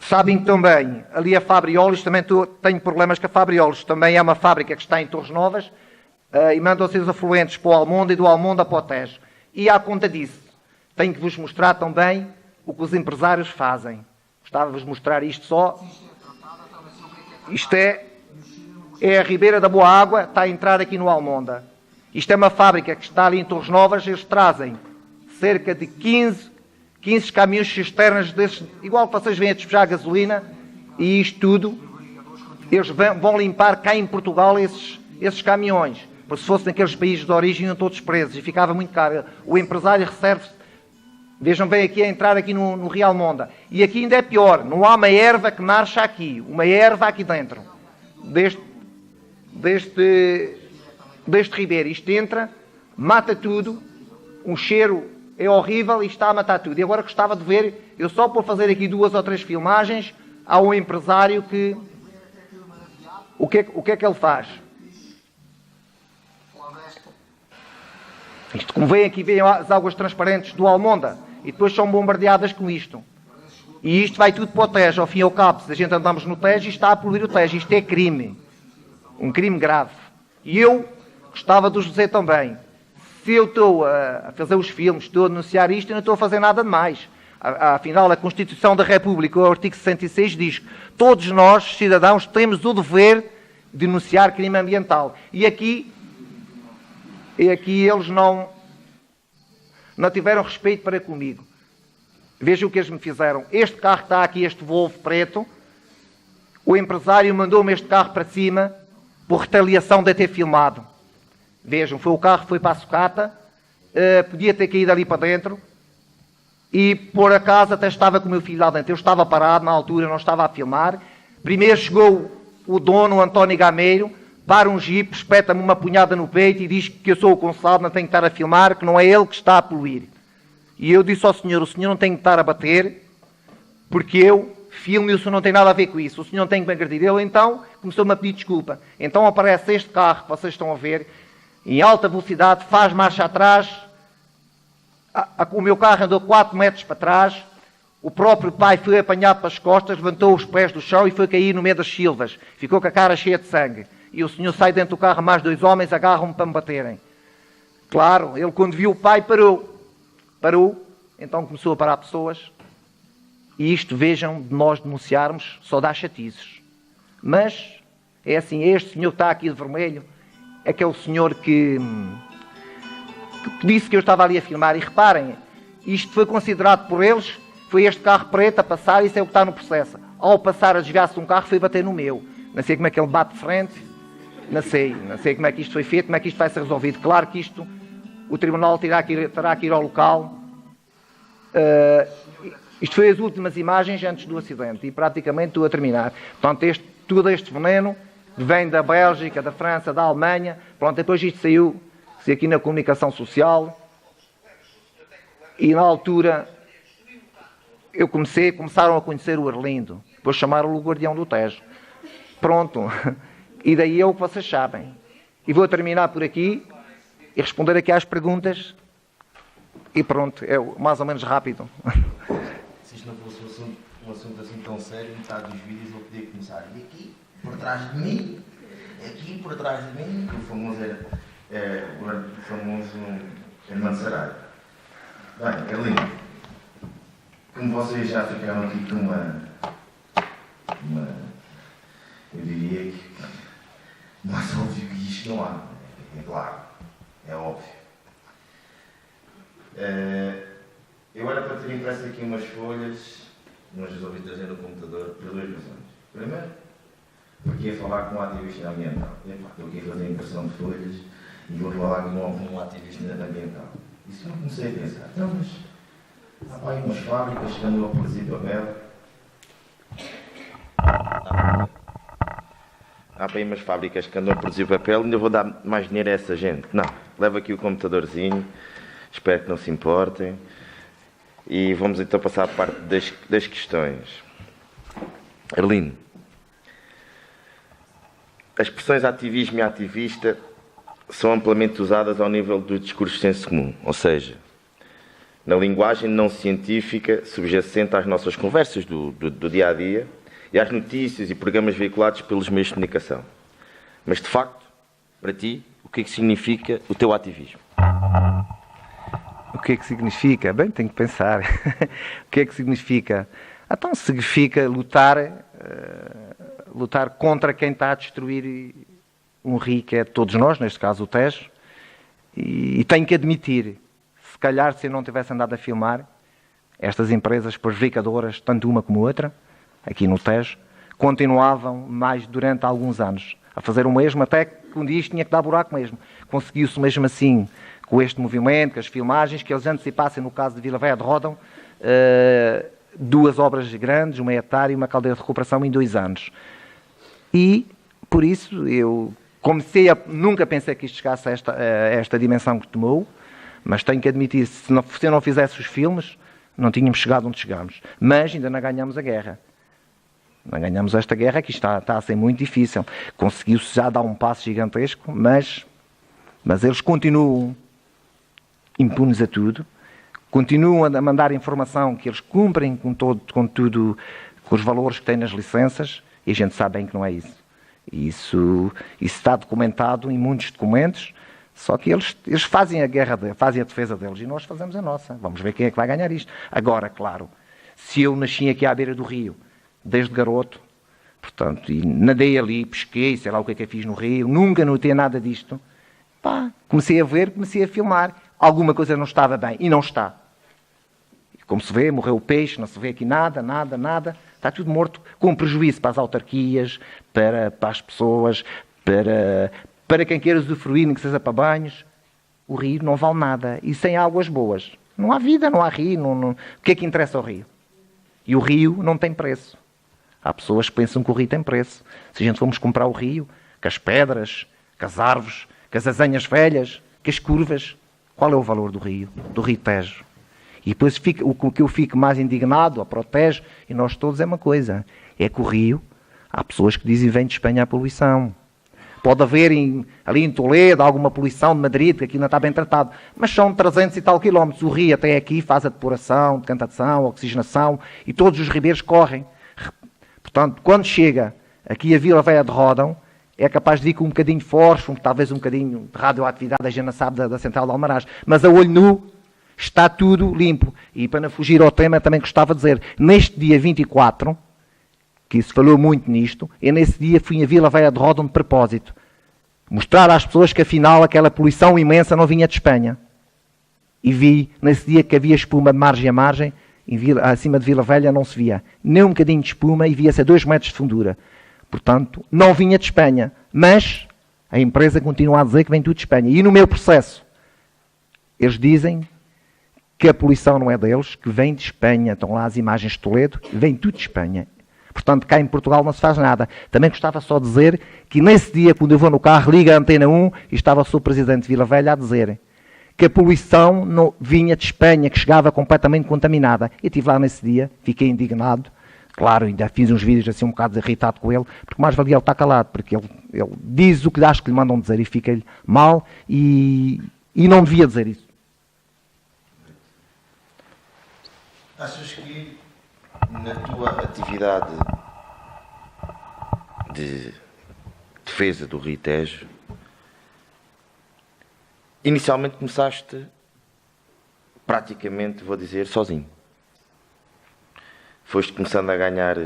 S2: Sabem também, ali a Fabriolos, também tenho problemas com a Fabriolos, também é uma fábrica que está em Torres Novas, e mandam seus afluentes para o Almonda e do Almonda para o Tejo. E à conta disso, tenho que vos mostrar também o que os empresários fazem. Gostava de vos mostrar isto só. Isto é a Ribeira da Boa Água, está a entrar aqui no Almonda. Isto é uma fábrica que está ali em Torres Novas, eles trazem cerca de 15 caminhões cisternas desses, igual que vocês vêm a despejar gasolina, e isto tudo, eles vão limpar cá em Portugal esses caminhões, porque se fossem naqueles países de origem iam todos presos e ficava muito caro. O empresário recebe, vejam bem aqui a entrar aqui no Rio Almonda, e aqui ainda é pior, não há uma erva que nasce aqui, uma erva aqui dentro, deste ribeiro. Isto entra, mata tudo, um cheiro é horrível e está a matar tudo. E agora gostava de ver, eu só por fazer aqui 2 ou 3 filmagens, há um empresário que... O que é que ele faz? Isto, como vem aqui, vêm as águas transparentes do Almonda e depois são bombardeadas com isto. E isto vai tudo para o Tejo, ao fim e ao cabo. Se a gente andamos no Tejo, isto está a poluir o Tejo. Isto é crime. Um crime grave. E eu gostava de vos dizer também, se eu estou a fazer os filmes, estou a denunciar isto, eu não estou a fazer nada de mais. Afinal, a Constituição da República, o artigo 66, diz que todos nós, cidadãos, temos o dever de denunciar crime ambiental. E aqui eles não tiveram respeito para comigo. Vejam o que eles me fizeram. Este carro que está aqui, este Volvo preto, o empresário mandou-me este carro para cima por retaliação de ter filmado. Vejam, foi o carro que foi para a sucata, podia ter caído ali para dentro, e por acaso até estava com o meu filho lá dentro. Eu estava parado na altura, não estava a filmar. Primeiro chegou o dono, o António Gameiro, para um jipe, espeta-me uma punhada no peito e diz que eu sou o consulado, não tenho que estar a filmar, que não é ele que está a poluir. E eu disse ao senhor, o senhor não tem que estar a bater, porque eu filmo e o senhor não tem nada a ver com isso, o senhor não tem que me agredir. Ele então começou-me a pedir desculpa. Então aparece este carro que vocês estão a ver, em alta velocidade, faz marcha atrás, o meu carro andou 4 metros para trás, o próprio pai foi apanhado pelas costas, levantou os pés do chão e foi cair no meio das silvas, ficou com a cara cheia de sangue. E o senhor sai dentro do carro, mais 2 homens agarram-me para me baterem. Claro, ele quando viu o pai parou, então começou a parar pessoas, e isto, vejam, de nós denunciarmos, só dá chatices. Mas, é assim, este senhor que está aqui de vermelho, é aquele senhor que disse que eu estava ali a filmar, e reparem, isto foi considerado por eles, foi este carro preto a passar, isso é o que está no processo. Ao passar a desviar-se de um carro, foi bater no meu. Não sei como é que ele bate de frente, não sei como é que isto foi feito, como é que isto vai ser resolvido. Claro que isto, o Tribunal terá que ir ao local. Isto foi as últimas imagens antes do acidente, e praticamente estou a terminar. Portanto, todo este veneno vem da Bélgica, da França, da Alemanha. Pronto, depois isto saiu aqui na comunicação social, e na altura começaram a conhecer o Arlindo, depois chamaram-o o Guardião do Tejo. Pronto, e daí é o que vocês sabem. E vou terminar por aqui e responder aqui às perguntas, e pronto, é mais ou menos rápido.
S3: Se isto não fosse um assunto assim tão sério, metade dos vídeos eu podia começar. E aqui, por trás de mim, o famoso Armando Saraiva. Bem, é lindo. Como vocês já ficaram aqui com eu diria que mais óbvio que isto não há. É claro, é óbvio. Eu era para ter impresso aqui umas folhas, mas resolvi trazer no computador por 2 razões. Primeiro, porque ia falar com um ativista ambiental. Estou aqui a fazer impressão de folhas e vou falar com um ativista ambiental. Isso eu comecei a pensar. Então, mas há aí umas fábricas que andam a produzir papel.
S1: Há para aí umas fábricas que andam a produzir papel, ainda vou dar mais dinheiro a essa gente. Não, leva aqui o computadorzinho, espero que não se importem. E vamos então passar à parte das questões. Arlindo, as expressões ativismo e ativista são amplamente usadas ao nível do discurso de senso comum, ou seja, na linguagem não científica subjacente às nossas conversas do dia-a-dia e às notícias e programas veiculados pelos meios de comunicação. Mas, de facto, para ti, o que é que significa o teu ativismo?
S2: O que é que significa? Bem, tenho que pensar. O que é que significa? Então, significa lutar contra quem está a destruir um rio, que é todos nós, neste caso o Tejo, e tenho que admitir, se calhar se eu não tivesse andado a filmar, estas empresas prejudicadoras, tanto uma como outra, aqui no Tejo, continuavam mais durante alguns anos a fazer o mesmo, até que um dia isto tinha que dar buraco mesmo. Conseguiu-se mesmo assim, com este movimento, com as filmagens, que eles antecipassem, no caso de Vila Velha de Ródão, 2 obras grandes, uma etária e uma caldeira de recuperação em 2 anos. E, por isso, eu nunca pensei que isto chegasse a esta dimensão que tomou, mas tenho que admitir, se eu não fizesse os filmes, não tínhamos chegado onde chegamos. Mas ainda não ganhamos a guerra. Não ganhamos esta guerra, que está a ser muito difícil. Conseguiu-se já dar um passo gigantesco, mas eles continuam impunes a tudo, continuam a mandar informação que eles cumprem com tudo, com os valores que têm nas licenças, e a gente sabe bem que não é isso. E isso está documentado em muitos documentos, só que eles fazem a guerra, fazem a defesa deles, e nós fazemos a nossa. Vamos ver quem é que vai ganhar isto. Agora, claro, se eu nasci aqui à beira do rio, desde garoto, portanto, e nadei ali, pesquei, sei lá o que é que eu fiz no rio, nunca notei nada disto, comecei a ver, comecei a filmar. Alguma coisa não estava bem, e não está. Como se vê, morreu o peixe, não se vê aqui nada, está tudo morto, com prejuízo para as autarquias, para as pessoas, para quem queira usufruir, nem que seja para banhos. O rio não vale nada, e sem águas boas não há vida, não há rio, o que é que interessa ao rio? E o rio não tem preço. Há pessoas que pensam que o rio tem preço. Se a gente formos comprar o rio, com as pedras, com as árvores, com as azenhas velhas, com as curvas, qual é o valor do rio Tejo? E depois o que eu fico mais indignado, para o Tejo, e nós todos, é uma coisa, é que o rio, há pessoas que dizem que vem de Espanha a poluição. Pode haver ali em Toledo alguma poluição de Madrid, que aquilo não está bem tratado, mas são 300 e tal quilómetros. O rio até aqui faz a depuração, decantação, oxigenação, e todos os ribeiros correm. Portanto, quando chega aqui a Vila Velha de Ródão, é capaz de vir com um bocadinho de fósforo, talvez um bocadinho de radioatividade, a gente não sabe, da central de Almaraz, mas a olho nu está tudo limpo. E para não fugir ao tema, também gostava de dizer, neste dia 24, que se falou muito nisto, eu nesse dia fui a Vila Velha de Ródão de propósito, mostrar às pessoas que afinal aquela poluição imensa não vinha de Espanha. E vi nesse dia que havia espuma de margem a margem, acima de Vila Velha não se via nem um bocadinho de espuma, e via-se a 2 metros de fundura. Portanto, não vinha de Espanha, mas a empresa continua a dizer que vem tudo de Espanha. E no meu processo, eles dizem que a poluição não é deles, que vem de Espanha. Estão lá as imagens de Toledo, vem tudo de Espanha. Portanto, cá em Portugal não se faz nada. Também gostava só de dizer que nesse dia, quando eu vou no carro, liga a Antena 1, e estava o seu presidente de Vila Velha a dizer que a poluição não vinha de Espanha, que chegava completamente contaminada. Eu estive lá nesse dia, fiquei indignado. Claro, ainda fiz uns vídeos assim um bocado irritado com ele, porque mais valia ele estar calado, porque ele diz o que acho que lhe mandam dizer e fica-lhe mal, e não devia dizer isso.
S1: Achas que na tua atividade de defesa do Rio Tejo, inicialmente começaste praticamente, vou dizer, sozinho? Foste começando a ganhar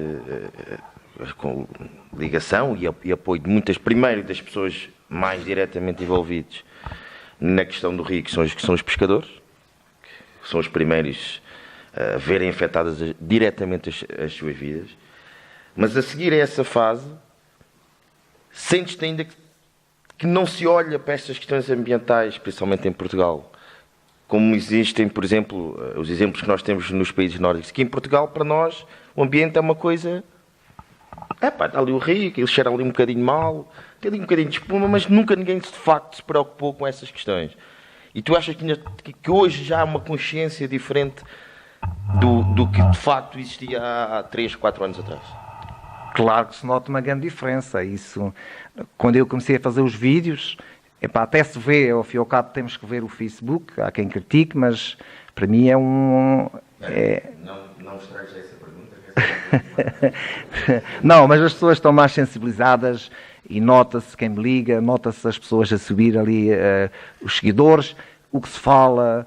S1: com ligação e apoio de muitas, primeiro das pessoas mais diretamente envolvidas na questão do rio, que são os pescadores, que são os primeiros a verem afetadas diretamente as suas vidas. Mas a seguir a essa fase, sentes-te ainda que não se olha para estas questões ambientais, principalmente em Portugal, como existem, por exemplo, os exemplos que nós temos nos países nórdicos, que em Portugal, para nós, o ambiente é uma coisa... está ali o rio, ele cheira ali um bocadinho mal, tem ali um bocadinho de espuma, mas nunca ninguém de facto se preocupou com essas questões. E tu achas que hoje já há uma consciência diferente do que de facto existia há 3, 4 anos atrás?
S2: Claro que se nota uma grande diferença. Isso, quando eu comecei a fazer os vídeos, até se vê, ao fim e ao cabo temos que ver o Facebook, há quem critique, mas para mim é um...
S1: Não estragues essa pergunta.
S2: Não, mas as pessoas estão mais sensibilizadas. e nota-se quem me liga, nota-se as pessoas a subir ali, os seguidores, o que se fala.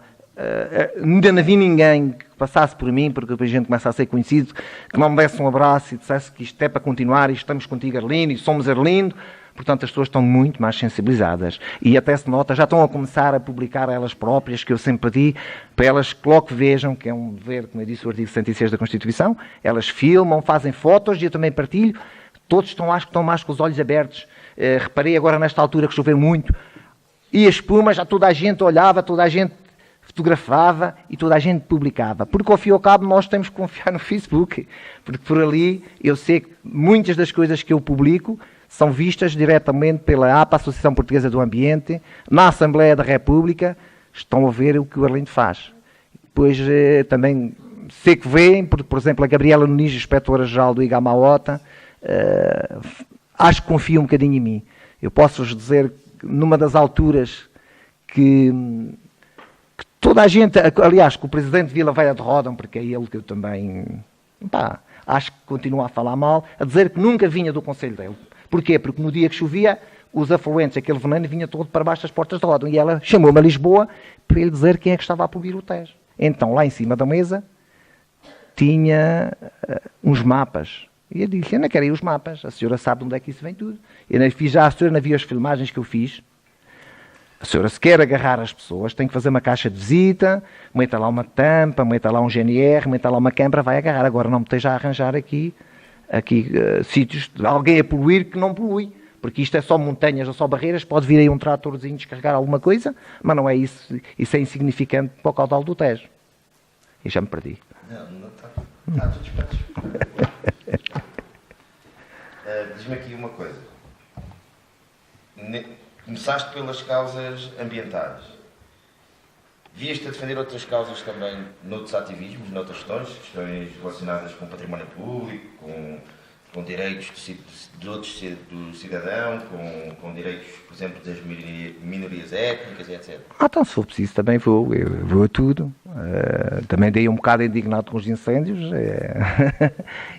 S2: Ainda não vi ninguém que passasse por mim, porque depois a gente começa a ser conhecido, que não me desse um abraço e dissesse que isto é para continuar, e estamos contigo, Arlindo, e somos Arlindo. Portanto, as pessoas estão muito mais sensibilizadas. E até se nota, já estão a começar a publicar elas próprias, que eu sempre pedi, para elas que logo vejam, que é um dever, como eu disse, o artigo 66 da Constituição, elas filmam, fazem fotos, e eu também partilho. Todos estão mais com os olhos abertos. Reparei agora nesta altura que choveu muito, e a espuma, já toda a gente olhava, toda a gente fotografava e toda a gente publicava. Porque, ao fim e ao cabo, nós temos que confiar no Facebook. Porque por ali, eu sei que muitas das coisas que eu publico são vistas diretamente pela APA, Associação Portuguesa do Ambiente, na Assembleia da República, estão a ver o que o Arlindo faz. Depois também sei que veem, porque, por exemplo, a Gabriela Nunes, inspetora-geral do IGAMAOTA, acho que confia um bocadinho em mim. Eu posso-vos dizer que numa das alturas que toda a gente, aliás, que o Presidente de Vila Velha de Ródão, porque é ele que eu também, acho que continua a falar mal, a dizer que nunca vinha do Conselho dele. Porquê? Porque no dia que chovia, os afluentes, aquele veneno, vinha todo para baixo das portas de Ródão. E ela chamou-me a Lisboa para ele dizer quem é que estava a poluir o Tejo. Então, lá em cima da mesa, tinha uns mapas. E eu disse, eu não quero ir os mapas. A senhora sabe de onde é que isso vem tudo. Eu fiz já, a senhora não viu as filmagens que eu fiz. A senhora, se quer agarrar as pessoas, tem que fazer uma caixa de visita, meta lá uma tampa, meta lá um GNR, meta lá uma câmara, vai agarrar. Agora não me esteja a arranjar aqui sítios de alguém a poluir que não polui, porque isto é só montanhas ou só barreiras, pode vir aí um tratorzinho descarregar alguma coisa, mas não é isso, isso é insignificante para o caudal do Tejo. E já me perdi.
S1: Não está tudo despachado. Diz-me aqui uma coisa. Começaste pelas causas ambientais. Vieste a defender outras causas também noutros ativismos, noutras questões relacionadas com património público, com direitos do cidadão, com direitos, por exemplo, das minorias étnicas, etc.
S2: Então, se for preciso, também vou a tudo. Também dei um bocado indignado com os incêndios.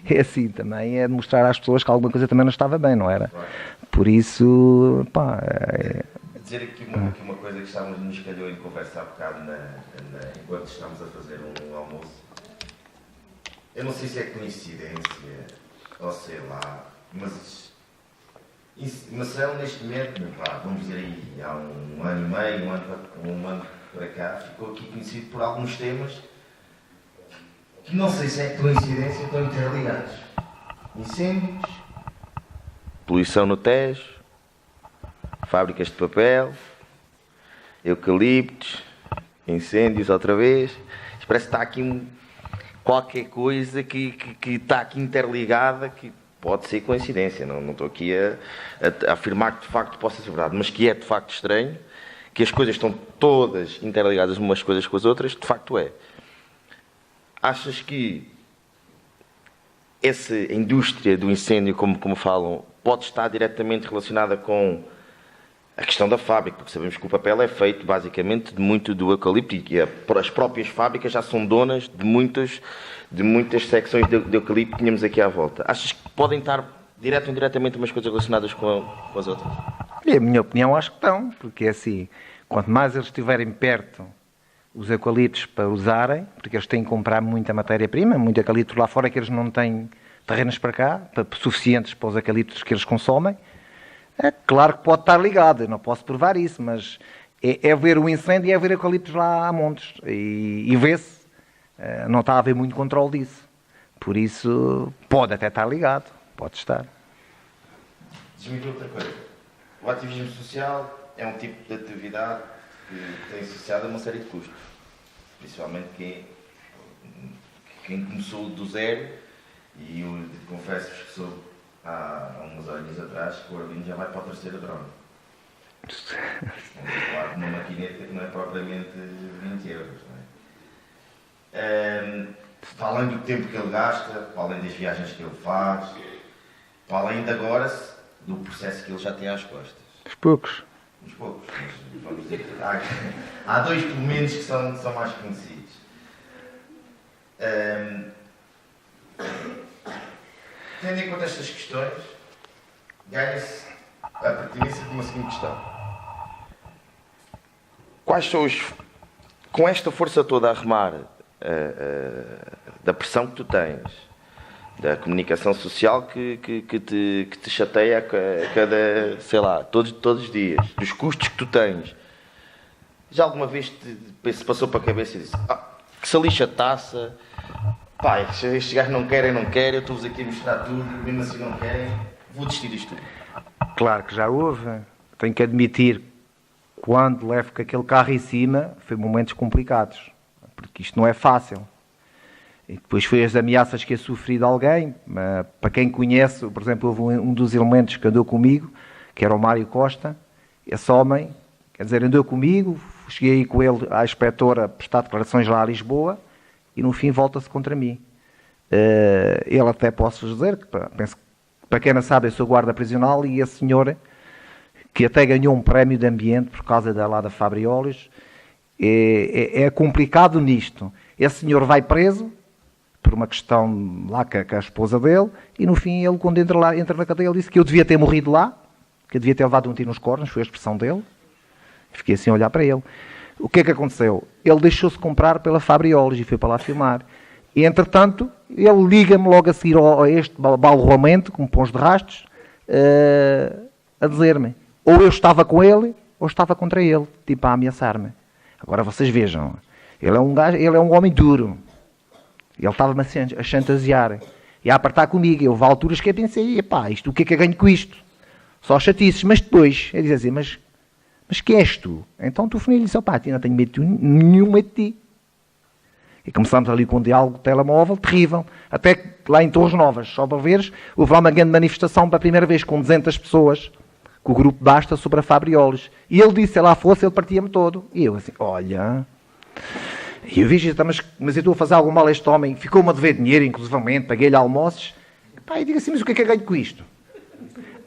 S2: É assim, também é demonstrar às pessoas que alguma coisa também não estava bem, não era?
S1: Claro.
S2: Por isso,
S1: Dizer aqui uma coisa que estávamos nos calhou em conversa há bocado enquanto estamos a fazer um almoço. Eu não sei se é coincidência ou sei lá, mas Marcelo neste momento, vamos dizer aí, há um ano e meio, um ano para cá, ficou aqui conhecido por alguns temas que não sei se é coincidência, estão interligados. Incêndios, poluição no Tejo, fábricas de papel, eucaliptos, incêndios outra vez. Parece que está aqui qualquer coisa que está aqui interligada, que pode ser coincidência. Não estou aqui a afirmar que de facto possa ser verdade, mas que é de facto estranho, que as coisas estão todas interligadas umas coisas com as outras, de facto é. Achas que essa indústria do incêndio, como falam, pode estar diretamente relacionada com a questão da fábrica, porque sabemos que o papel é feito basicamente de muito do eucalipto e as próprias fábricas já são donas de muitas secções de eucalipto que tínhamos aqui à volta. Achas que podem estar direto ou indiretamente umas coisas relacionadas com as outras?
S2: E a minha opinião acho que estão, porque é assim, quanto mais eles estiverem perto os eucaliptos para usarem, porque eles têm que comprar muita matéria-prima, muito eucalipto lá fora que eles não têm terrenos para cá, suficientes para os eucaliptos que eles consomem. É claro que pode estar ligado, eu não posso provar isso, mas é ver o incêndio e é ver eucaliptos lá a montes. E vê-se, não está a haver muito controle disso. Por isso, pode até estar ligado, pode estar.
S1: Diz-me outra coisa. O ativismo social é um tipo de atividade que tem associado a uma série de custos. Principalmente quem começou do zero, e eu confesso-vos que soube há uns anos atrás que o Arlindo já vai para a terceira drone. Estamos a falar de uma maquineta que não é propriamente 20 euros. Não é? Para além do tempo que ele gasta, para além das viagens que ele faz, para além de agora do processo que ele já tem às costas.
S2: Uns poucos.
S1: Uns poucos. Mas, vamos dizer que há dois pelo menos que são mais conhecidos. Tendo em conta estas questões, ganha-se a pertinência de uma seguinte questão. Quais são os... Com esta força toda a remar da pressão que tu tens, da comunicação social que te chateia a cada, sei lá, todos os dias, dos custos que tu tens, já alguma vez se passou para a cabeça e disse, que se lixa a taça, pá, estes gajos não querem, eu estou-vos aqui a mostrar tudo, mesmo assim não querem, vou desistir disto tudo.
S2: Claro que já houve. Tenho que admitir, quando levo com aquele carro em cima, foi momentos complicados, porque isto não é fácil. E depois foi as ameaças que eu sofri de alguém. Para quem conhece, por exemplo, houve um dos elementos que andou comigo, que era o Mário Costa. Esse homem, quer dizer, andou comigo, cheguei aí com ele à inspetora a prestar declarações lá a Lisboa e no fim volta-se contra mim. Ele até posso dizer, que penso que para quem não sabe, eu sou guarda prisional e a senhora, que até ganhou um prémio de ambiente por causa da Fabriolos, é complicado nisto. Esse senhor vai preso por uma questão lá com a esposa dele, e no fim ele, quando entra na cadeia, ele disse que eu devia ter morrido lá, que eu devia ter levado um tiro nos cornos, foi a expressão dele. Fiquei assim a olhar para ele. O que é que aconteceu? Ele deixou-se comprar pela Fabriolos e foi para lá filmar. E, entretanto, ele liga-me logo a seguir a este balroamento, com pães de rastos, a dizer-me, ou eu estava com ele, ou estava contra ele, tipo a ameaçar-me. Agora vocês vejam, ele é um homem duro. Ele estava-me a chantagear e a apertar comigo. Eu, houve alturas que eu pensei, pá, o que é que eu ganho com isto? Só chatices. Mas depois, ele dizia assim, mas que és tu? Então tu falei-lhe, disse, pá, não tenho nenhum medo de ti. E começamos ali com um diálogo telemóvel terrível. Até que lá em Torres Novas, só para veres, houve lá uma grande manifestação pela primeira vez com 200 pessoas, com o grupo Basta, sobre a Fabriolos. E ele disse, se lá fosse, ele partia-me todo. E eu assim, olha... E eu vi, mas eu estou a fazer algo mal a este homem, ficou-me a dever dinheiro, inclusivamente, paguei-lhe almoços. Pá, e digo assim, mas o que é que eu ganho com isto?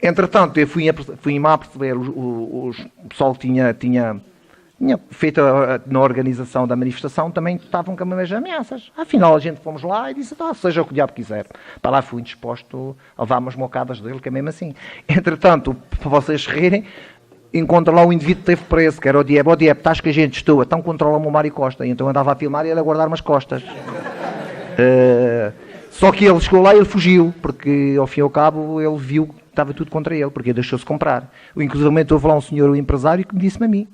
S2: Entretanto, eu fui a perceber, o pessoal que tinha feito na organização da manifestação, também estavam com as mesmas ameaças. Afinal, a gente fomos lá e disse, seja o que o diabo quiser. Para lá fui disposto a levar umas mocadas dele, que é mesmo assim. Entretanto, para vocês rirem, encontra lá um indivíduo que teve preso, que era o Diebo. Estás que a gente estou, então controla-me o Mário Costa. E então andava a filmar e ele a guardar-me as costas. Só que ele chegou lá e ele fugiu, porque ao fim e ao cabo ele viu que estava tudo contra ele, porque deixou-se comprar. Inclusive houve lá um senhor, um empresário, que me disse-me a mim,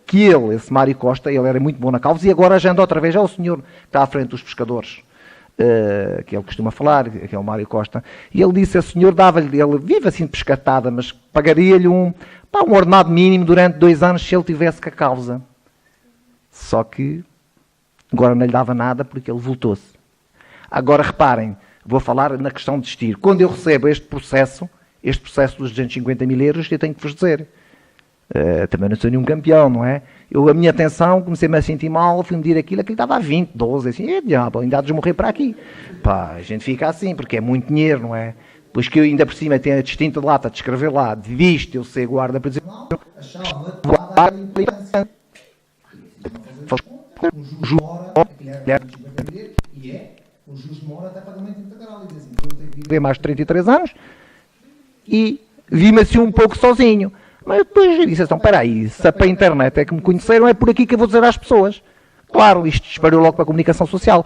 S2: que ele, esse Mário Costa, ele era muito bom na causa e agora já anda outra vez, é o senhor que está à frente dos pescadores. Que ele costuma falar, que é o Mário Costa, e ele disse, a senhor dava-lhe, ele vive assim de pescatada, mas pagaria-lhe um ordenado mínimo durante 2 anos se ele tivesse com a causa. Só que agora não lhe dava nada porque ele voltou-se. Agora reparem, vou falar na questão de desistir. Quando eu recebo este processo dos 250 mil euros, eu tenho que vos dizer, também não sou nenhum campeão, não é? A minha atenção, comecei-me a sentir mal, fui medir aquilo estava a 20, 12, assim, diabo, ainda há de morrer para aqui. Pá, a gente fica assim, porque é muito dinheiro, não é? Pois que eu ainda por cima tenho a distinta lata de escrever lá, de visto eu ser guarda prisional, o juiz demora até pagamento integral, e diz assim, eu tenho que viver mais de 33 anos, e vi-me assim um pouco sozinho. Mas depois eu disse assim, espera aí, se para a internet é que me conheceram, é por aqui que eu vou dizer às pessoas. Claro, isto disparou logo para a comunicação social.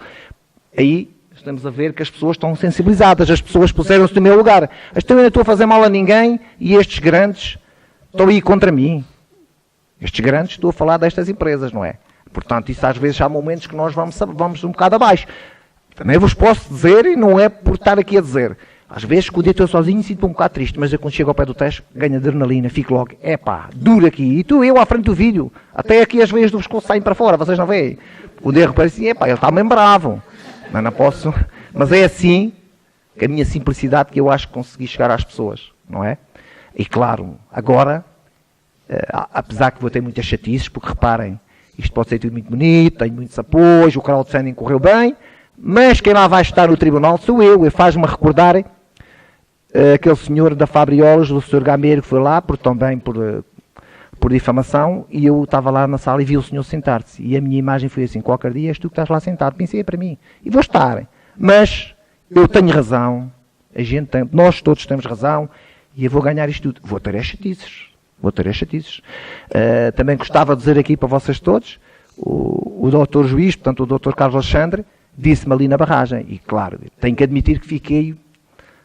S2: Aí estamos a ver que as pessoas estão sensibilizadas, as pessoas puseram-se no meu lugar. Eu ainda estou a fazer mal a ninguém e estes grandes estão aí contra mim. Estes grandes, estou a falar destas empresas, não é? Portanto, isso às vezes há momentos que nós vamos um bocado abaixo. Também vos posso dizer, e não é por estar aqui a dizer, às vezes, quando eu estou sozinho, sinto-me um bocado triste, mas eu quando chego ao pé do teste, ganho adrenalina, fico logo, duro aqui. E eu à frente do vídeo, até aqui as veias do pescoço saem para fora, vocês não veem? Quando eu reparo assim, ele está mesmo bravo. Mas não posso. Mas é assim, que a minha simplicidade, que eu acho que consegui chegar às pessoas, não é? E claro, agora, apesar que vou ter muitas chatices, porque reparem, isto pode ser tudo muito bonito, tenho muitos apoios, o crowdfunding correu bem, mas quem lá vai estar no tribunal sou eu. Faz-me recordar aquele senhor da Fabriolos, o Sr. Gameiro, que foi lá, também por difamação, e eu estava lá na sala e vi o senhor sentar-se. E a minha imagem foi assim, qualquer dia és tu que estás lá sentado. Pensei, para mim. E vou estar. Mas eu tenho razão. Nós todos temos razão. e eu vou ganhar isto tudo. Vou ter as chatices. Também gostava de dizer aqui para vocês todos, o doutor juiz, portanto o doutor Carlos Alexandre, disse-me ali na barragem, e claro, tenho que admitir que fiquei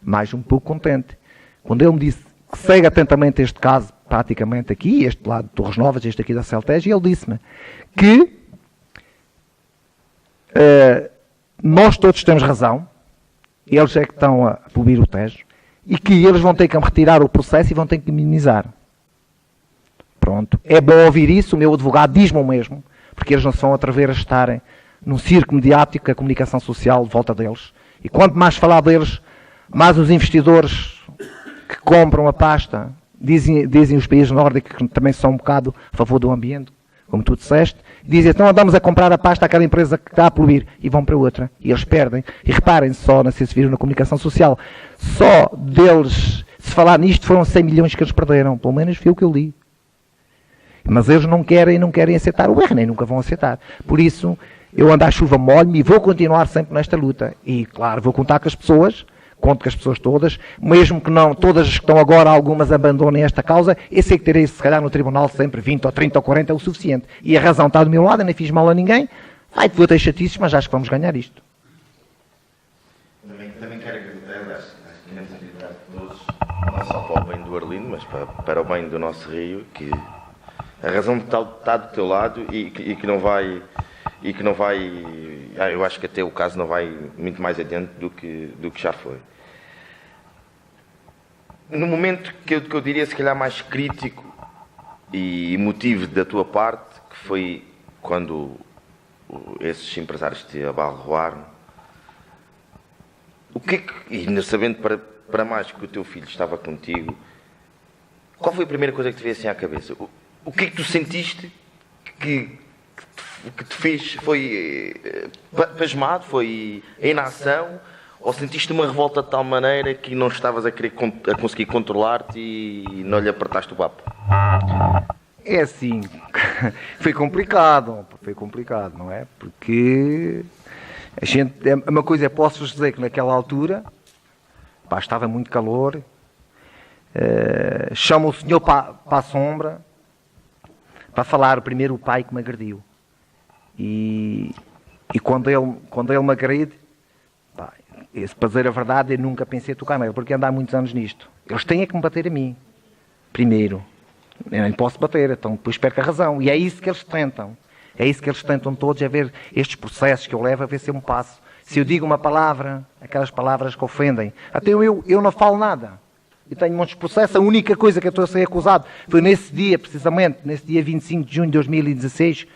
S2: mais um pouco contente. Quando ele me disse que segue atentamente este caso, praticamente aqui, este lado de Torres Novas, este aqui da Celtejo, e ele disse-me que nós todos temos razão, eles é que estão a poluir o Tejo, e que eles vão ter que retirar o processo e vão ter que minimizar. Pronto. É bom ouvir isso, o meu advogado diz-me o mesmo, porque eles não se vão atrever a estarem num circo mediático que a comunicação social de volta deles. E quanto mais falar deles, mais os investidores que compram a pasta, dizem os países nórdicos que também são um bocado a favor do ambiente, como tu disseste, dizem, então andamos a comprar a pasta àquela empresa que está a poluir, e vão para outra, e eles perdem. E reparem só, não sei se viram na comunicação social, só deles, se falar nisto, foram 100 milhões que eles perderam, pelo menos foi o que eu li. Mas eles não querem aceitar o erro, nem nunca vão aceitar. Por isso, eu ando à chuva molho-me e vou continuar sempre nesta luta. E, claro, vou contar com as pessoas, conto com as pessoas todas, mesmo que não, todas as que estão agora, algumas abandonem esta causa, eu sei que terei, se calhar, no tribunal sempre 20 ou 30 ou 40 é o suficiente. E a razão está do meu lado, eu nem fiz mal a ninguém, vou ter chatices, mas acho que vamos ganhar isto.
S1: Também quero acreditar, acho que queremos acreditar todos, não só para o bem do Arlindo, mas para o bem do nosso Rio, que a razão está do teu lado e que não vai, eu acho que até o caso não vai muito mais adiante do que já foi. No momento que eu diria se calhar mais crítico e emotivo da tua parte, que foi quando esses empresários te abalroaram, o que é que, e ainda sabendo para mais que o teu filho estava contigo, qual foi a primeira coisa que te veio assim à cabeça? O que é que tu sentiste que te fez? Foi pasmado? Foi a inação? Ou sentiste uma revolta de tal maneira que não estavas a conseguir controlar-te e não lhe apertaste o papo?
S2: É assim, foi complicado, não é? Porque a gente, uma coisa é, posso-vos dizer que naquela altura, estava muito calor, chama o senhor para a sombra, para falar primeiro o pai que me agrediu. E quando ele me agride, para dizer a verdade, eu nunca pensei em tocar nele, porque ando há muitos anos nisto. Eles têm que me bater a mim, primeiro. Eu nem posso bater, então depois perco a razão. E é isso que eles tentam. É isso que eles tentam todos, é ver estes processos que eu levo, a ver se eu me passo. Se eu digo uma palavra, aquelas palavras que ofendem. Até eu não falo nada. Eu tenho muitos processos, a única coisa que eu estou a ser acusado foi nesse dia, precisamente, nesse dia 25 de junho de 2016,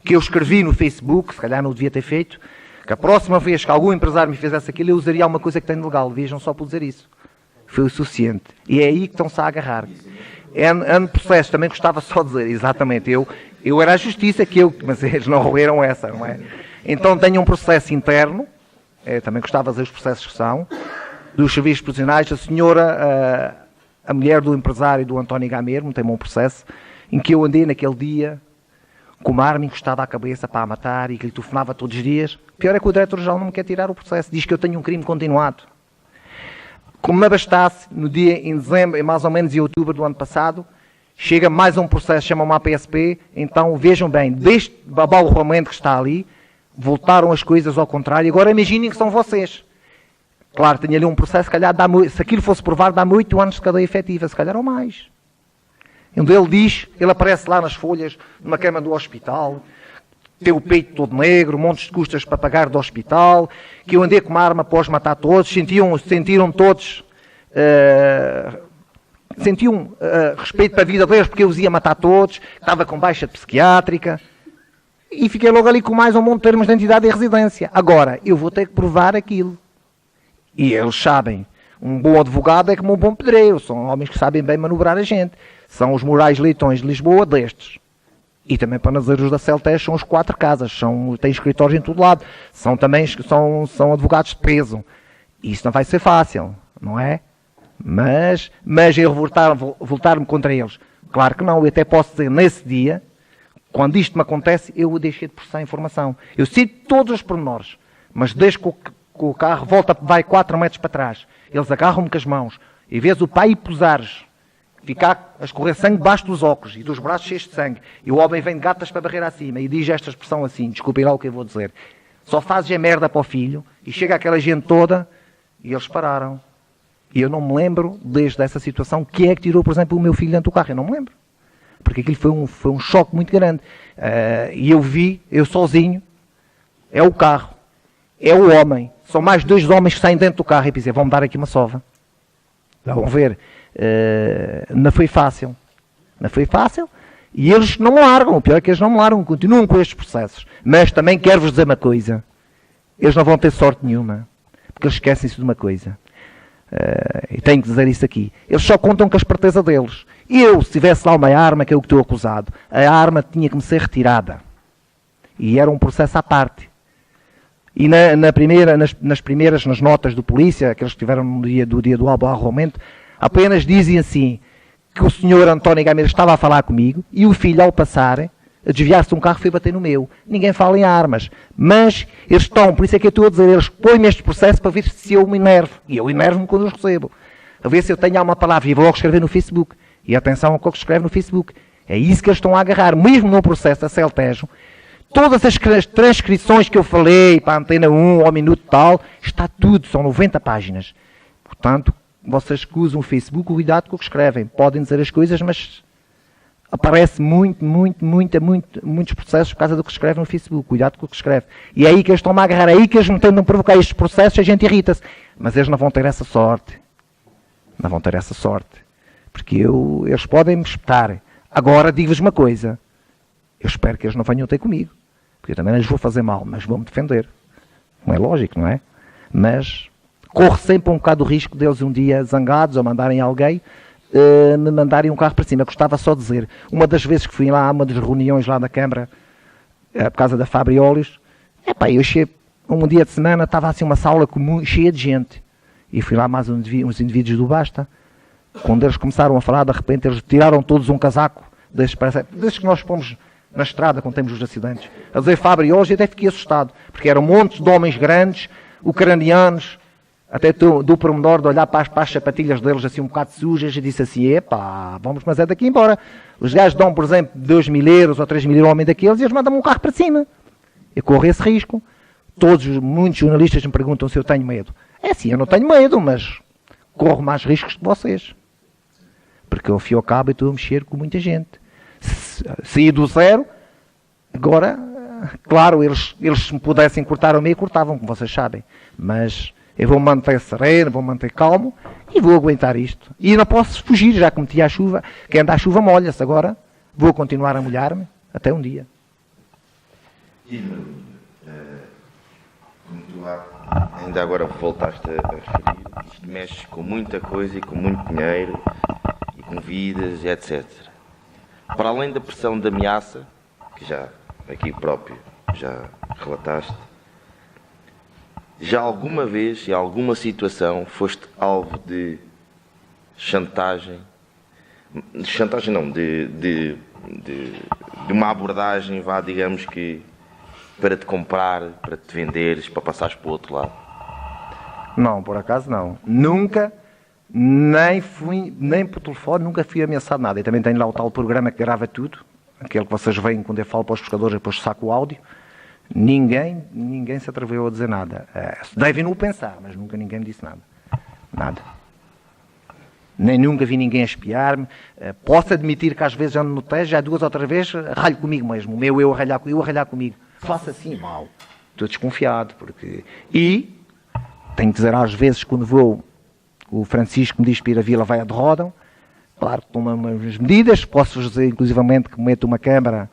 S2: que eu escrevi no Facebook, se calhar não o devia ter feito, que a próxima vez que algum empresário me fizesse aquilo, eu usaria alguma coisa que tenho legal. Vejam só por dizer isso. Foi o suficiente. E é aí que estão-se a agarrar. É no processo, também gostava só de dizer, exatamente, eu era a justiça mas eles não roeram essa, não é? Então tenho um processo interno, também gostava de dizer os processos que são, dos serviços prisionais. A senhora, a mulher do empresário do António Gameiro, tem-me um processo em que eu andei naquele dia com uma arma encostada à cabeça para a matar e que lhe telefonava todos os dias. Pior é que o diretor-geral não me quer tirar o processo, diz que eu tenho um crime continuado. Como me bastasse, no dia em dezembro, mais ou menos em outubro do ano passado, chega mais um processo, chama-me APSP, então vejam bem, deste abalroamento que está ali, voltaram as coisas ao contrário. Agora imaginem que são vocês. Claro, tenho ali um processo, se calhar, se aquilo fosse provado, dá-me 8 anos de cadeia efetiva, se calhar ou mais. Onde ele diz, ele aparece lá nas folhas, numa cama do hospital, tem o peito todo negro, montes de custas para pagar do hospital, que eu andei com uma arma após matar todos, sentiram todos, respeito para a vida deles, porque eu os ia matar todos, estava com baixa psiquiátrica, e fiquei logo ali com mais um monte de termos de identidade e residência. Agora, eu vou ter que provar aquilo. E eles sabem, um bom advogado é como um bom pedreiro, são homens que sabem bem manobrar a gente. São os Morais Leitões de Lisboa destes. E também para os da Celtejo são os 4 casas, têm escritórios em todo lado, são advogados de peso. Isso não vai ser fácil, não é? Mas eu voltar-me contra eles. Claro que não, eu até posso dizer, nesse dia, quando isto me acontece, eu deixei de processar a informação. Eu cito todos os pormenores, mas desde que o carro vai 4 metros para trás, eles agarram-me com as mãos, e vês o pai posares, ficar a escorrer sangue debaixo dos óculos e dos braços cheios de sangue, e o homem vem de gatas para barreira acima e diz esta expressão assim, desculpem lá o que eu vou dizer, só fazes a merda para o filho, e chega aquela gente toda, e eles pararam. E eu não me lembro, desde essa situação, quem é que tirou, por exemplo, o meu filho dentro do carro. Eu não me lembro. Porque aquilo foi um choque muito grande. E eu vi, eu sozinho, é o carro, é o homem. São mais 2 homens que saem dentro do carro e dizem, vão-me dar aqui uma sova. Vão ver. Não foi fácil. Não foi fácil. E eles não me largam. O pior é que eles não me largam. Continuam com estes processos. Mas também quero-vos dizer uma coisa. Eles não vão ter sorte nenhuma. Porque eles esquecem-se de uma coisa. E tenho que dizer isso aqui. Eles só contam com a esperteza deles. Eu, se tivesse lá uma arma, que é o que estou acusado, a arma tinha que me ser retirada. E era um processo à parte. E nas notas do polícia, aqueles que tiveram no dia do arrombamento, apenas dizem assim, que o senhor António Gameiras estava a falar comigo, e o filho, ao passar, a desviar-se de um carro, foi bater no meu. Ninguém fala em armas. Mas eles estão, por isso é que eu estou a dizer, eles põem-me este processo para ver se eu me enervo. E eu enervo-me quando os recebo. A ver se eu tenho uma palavra e vou logo escrever no Facebook. E atenção ao que escreve no Facebook. É isso que eles estão a agarrar. Mesmo no processo da Celtejo, todas as transcrições que eu falei para a Antena 1, ao minuto tal, está tudo, são 90 páginas. Portanto, vocês que usam o Facebook, cuidado com o que escrevem. Podem dizer as coisas, mas aparece muitos processos por causa do que escreve no Facebook. Cuidado com o que escreve. E é aí que eles estão a agarrar, é aí que eles me tentam provocar estes processos, a gente irrita-se. Mas eles não vão ter essa sorte. Não vão ter essa sorte. Porque eles podem me espetar. Agora, digo-vos uma coisa. Eu espero que eles não venham ter comigo. Porque eu também não lhes vou fazer mal, mas vou-me defender. Não é lógico, não é? Mas corro sempre um bocado o risco deles um dia zangados ou mandarem alguém me mandarem um carro para cima. Gostava só de dizer, uma das vezes que fui lá, uma das reuniões lá da Câmara, por causa da Fabriólios, eu achei, um dia de semana, estava assim uma sala cheia de gente. E fui lá mais uns indivíduos do Basta. Quando eles começaram a falar, de repente, eles tiraram todos um casaco, desde que nós fomos na estrada, quando temos os acidentes, a dizer Fabriólios, e até fiquei assustado, porque eram montes de homens grandes, ucranianos, até do pormenor de olhar para as sapatilhas deles assim um bocado sujas e disse assim, vamos, mas é daqui embora. Os gajos dão, por exemplo, 2.000 euros ou 3.000 euros ao homem daqueles e eles mandam-me um carro para cima. Eu corro esse risco. Muitos jornalistas me perguntam se eu tenho medo. É assim, eu não tenho medo, mas corro mais riscos que vocês. Porque ao fim e ao cabo eu estou a mexer com muita gente. Saí do zero, agora, claro, eles se me pudessem cortar ao meio, cortavam, como vocês sabem. Mas eu vou me manter sereno, vou me manter calmo e vou aguentar isto. E não posso fugir, já que meti a chuva. Quem anda à chuva molha-se agora. Vou continuar a molhar-me até um dia.
S1: E, como tu ainda agora voltaste a referir, isto mexe com muita coisa e com muito dinheiro e com vidas, etc. Para além da pressão de ameaça, que já aqui próprio já relataste, já alguma vez, em alguma situação, foste alvo de chantagem não, de uma abordagem, digamos que, para te comprar, para te venderes, para passares para o outro lado?
S2: Não, por acaso não. Nunca, nem por telefone, nunca fui ameaçado nada. E também tenho lá o tal programa que grava tudo, aquele que vocês veem quando eu falo para os pescadores e depois saco o áudio. Ninguém se atreveu a dizer nada. Devem-no pensar, mas nunca ninguém me disse nada. Nada. Nem nunca vi ninguém a espiar-me. Posso admitir que às vezes ando no Tejo, já 2 ou 3 vezes, ralho comigo mesmo. O meu eu a ralhar comigo. Faço assim, mal. Estou desconfiado. E tenho que dizer às vezes, quando vou, o Francisco me diz para ir a Vila Vaia de Rodão, claro que tomo umas medidas. Posso-vos dizer, inclusivamente, que meto uma câmara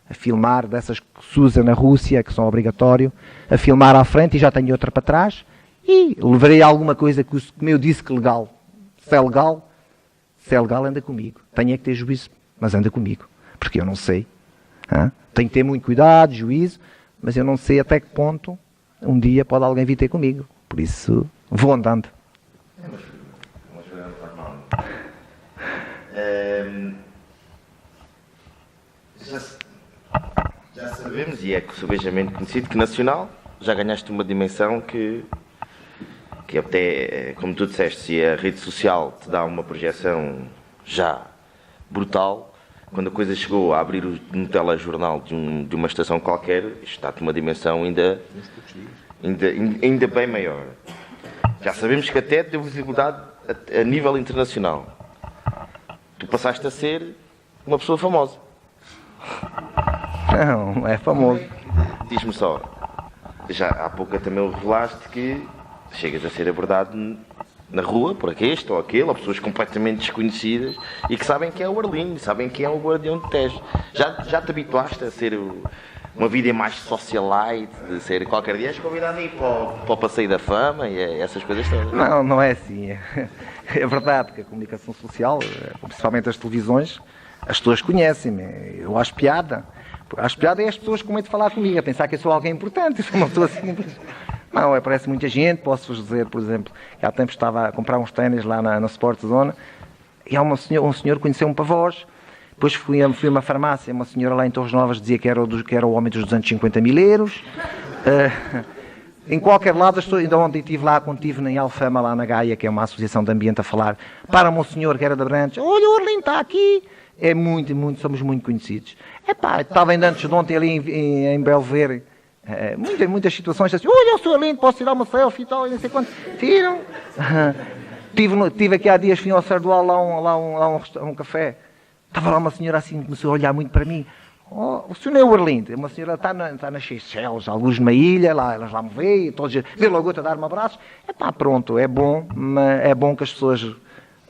S2: a filmar, dessas que se usa na Rússia, que são obrigatórios, a filmar à frente e já tenho outra para trás, e levarei alguma coisa que, como eu disse, que legal. Se é legal, anda comigo. Tenho é que ter juízo, mas anda comigo, porque eu não sei. Tenho que ter muito cuidado, juízo, mas eu não sei até que ponto um dia pode alguém vir ter comigo. Por isso, vou andando.
S1: Já sabemos, e é sobejamente conhecido, que nacional já ganhaste uma dimensão que que até, como tu disseste, se a rede social te dá uma projeção já brutal, quando a coisa chegou a abrir um telejornal de uma estação qualquer, isto está-te uma dimensão ainda bem maior. Já sabemos que até teve visibilidade a nível internacional. Tu passaste a ser uma pessoa famosa.
S2: Não é famoso.
S1: Diz-me só, já há pouco também revelaste que chegas a ser abordado na rua, por este ou aquele, ou pessoas completamente desconhecidas e que sabem que é o Arlindo, sabem que é o Guardião de Tejo. Já te habituaste a ser uma vida mais socialite, de ser qualquer dia és convidado a ir para o Passeio da Fama e essas coisas todas?
S2: Não, não é assim. É verdade que a comunicação social, principalmente as televisões, as pessoas conhecem-me. Eu acho piada. Acho piada é as pessoas com medo de falar comigo, a pensar que eu sou alguém importante, eu sou uma pessoa simples. Não, aparece muita gente, posso-vos dizer, por exemplo, que há tempo estava a comprar uns ténis lá na Sport Zone e há um senhor conheceu-me para vós. Depois fui a uma farmácia, uma senhora lá em Torres Novas dizia que era o homem dos 250 mil euros. Em qualquer lado, ainda ontem estive lá, quando estive em Alfama, lá na Gaia, que é uma associação de ambiente, a falar para um senhor que era da Brantes, olha, o Arlindo está aqui. É somos muito conhecidos. Estava ainda antes de ontem ali em Belvedere, muitas situações assim, olha, eu sou Arlindo, posso tirar uma selfie e tal, e não sei quanto. Tiram. Tive aqui há dias, fui ao Sardual, lá um café. Estava lá uma senhora assim, começou a olhar muito para mim. Oh, o senhor não é o Arlindo? Uma senhora está nas Seychelles, alguns numa ilha, elas lá me veem, todos vê logo a dar-me abraços. Pronto, é bom que as pessoas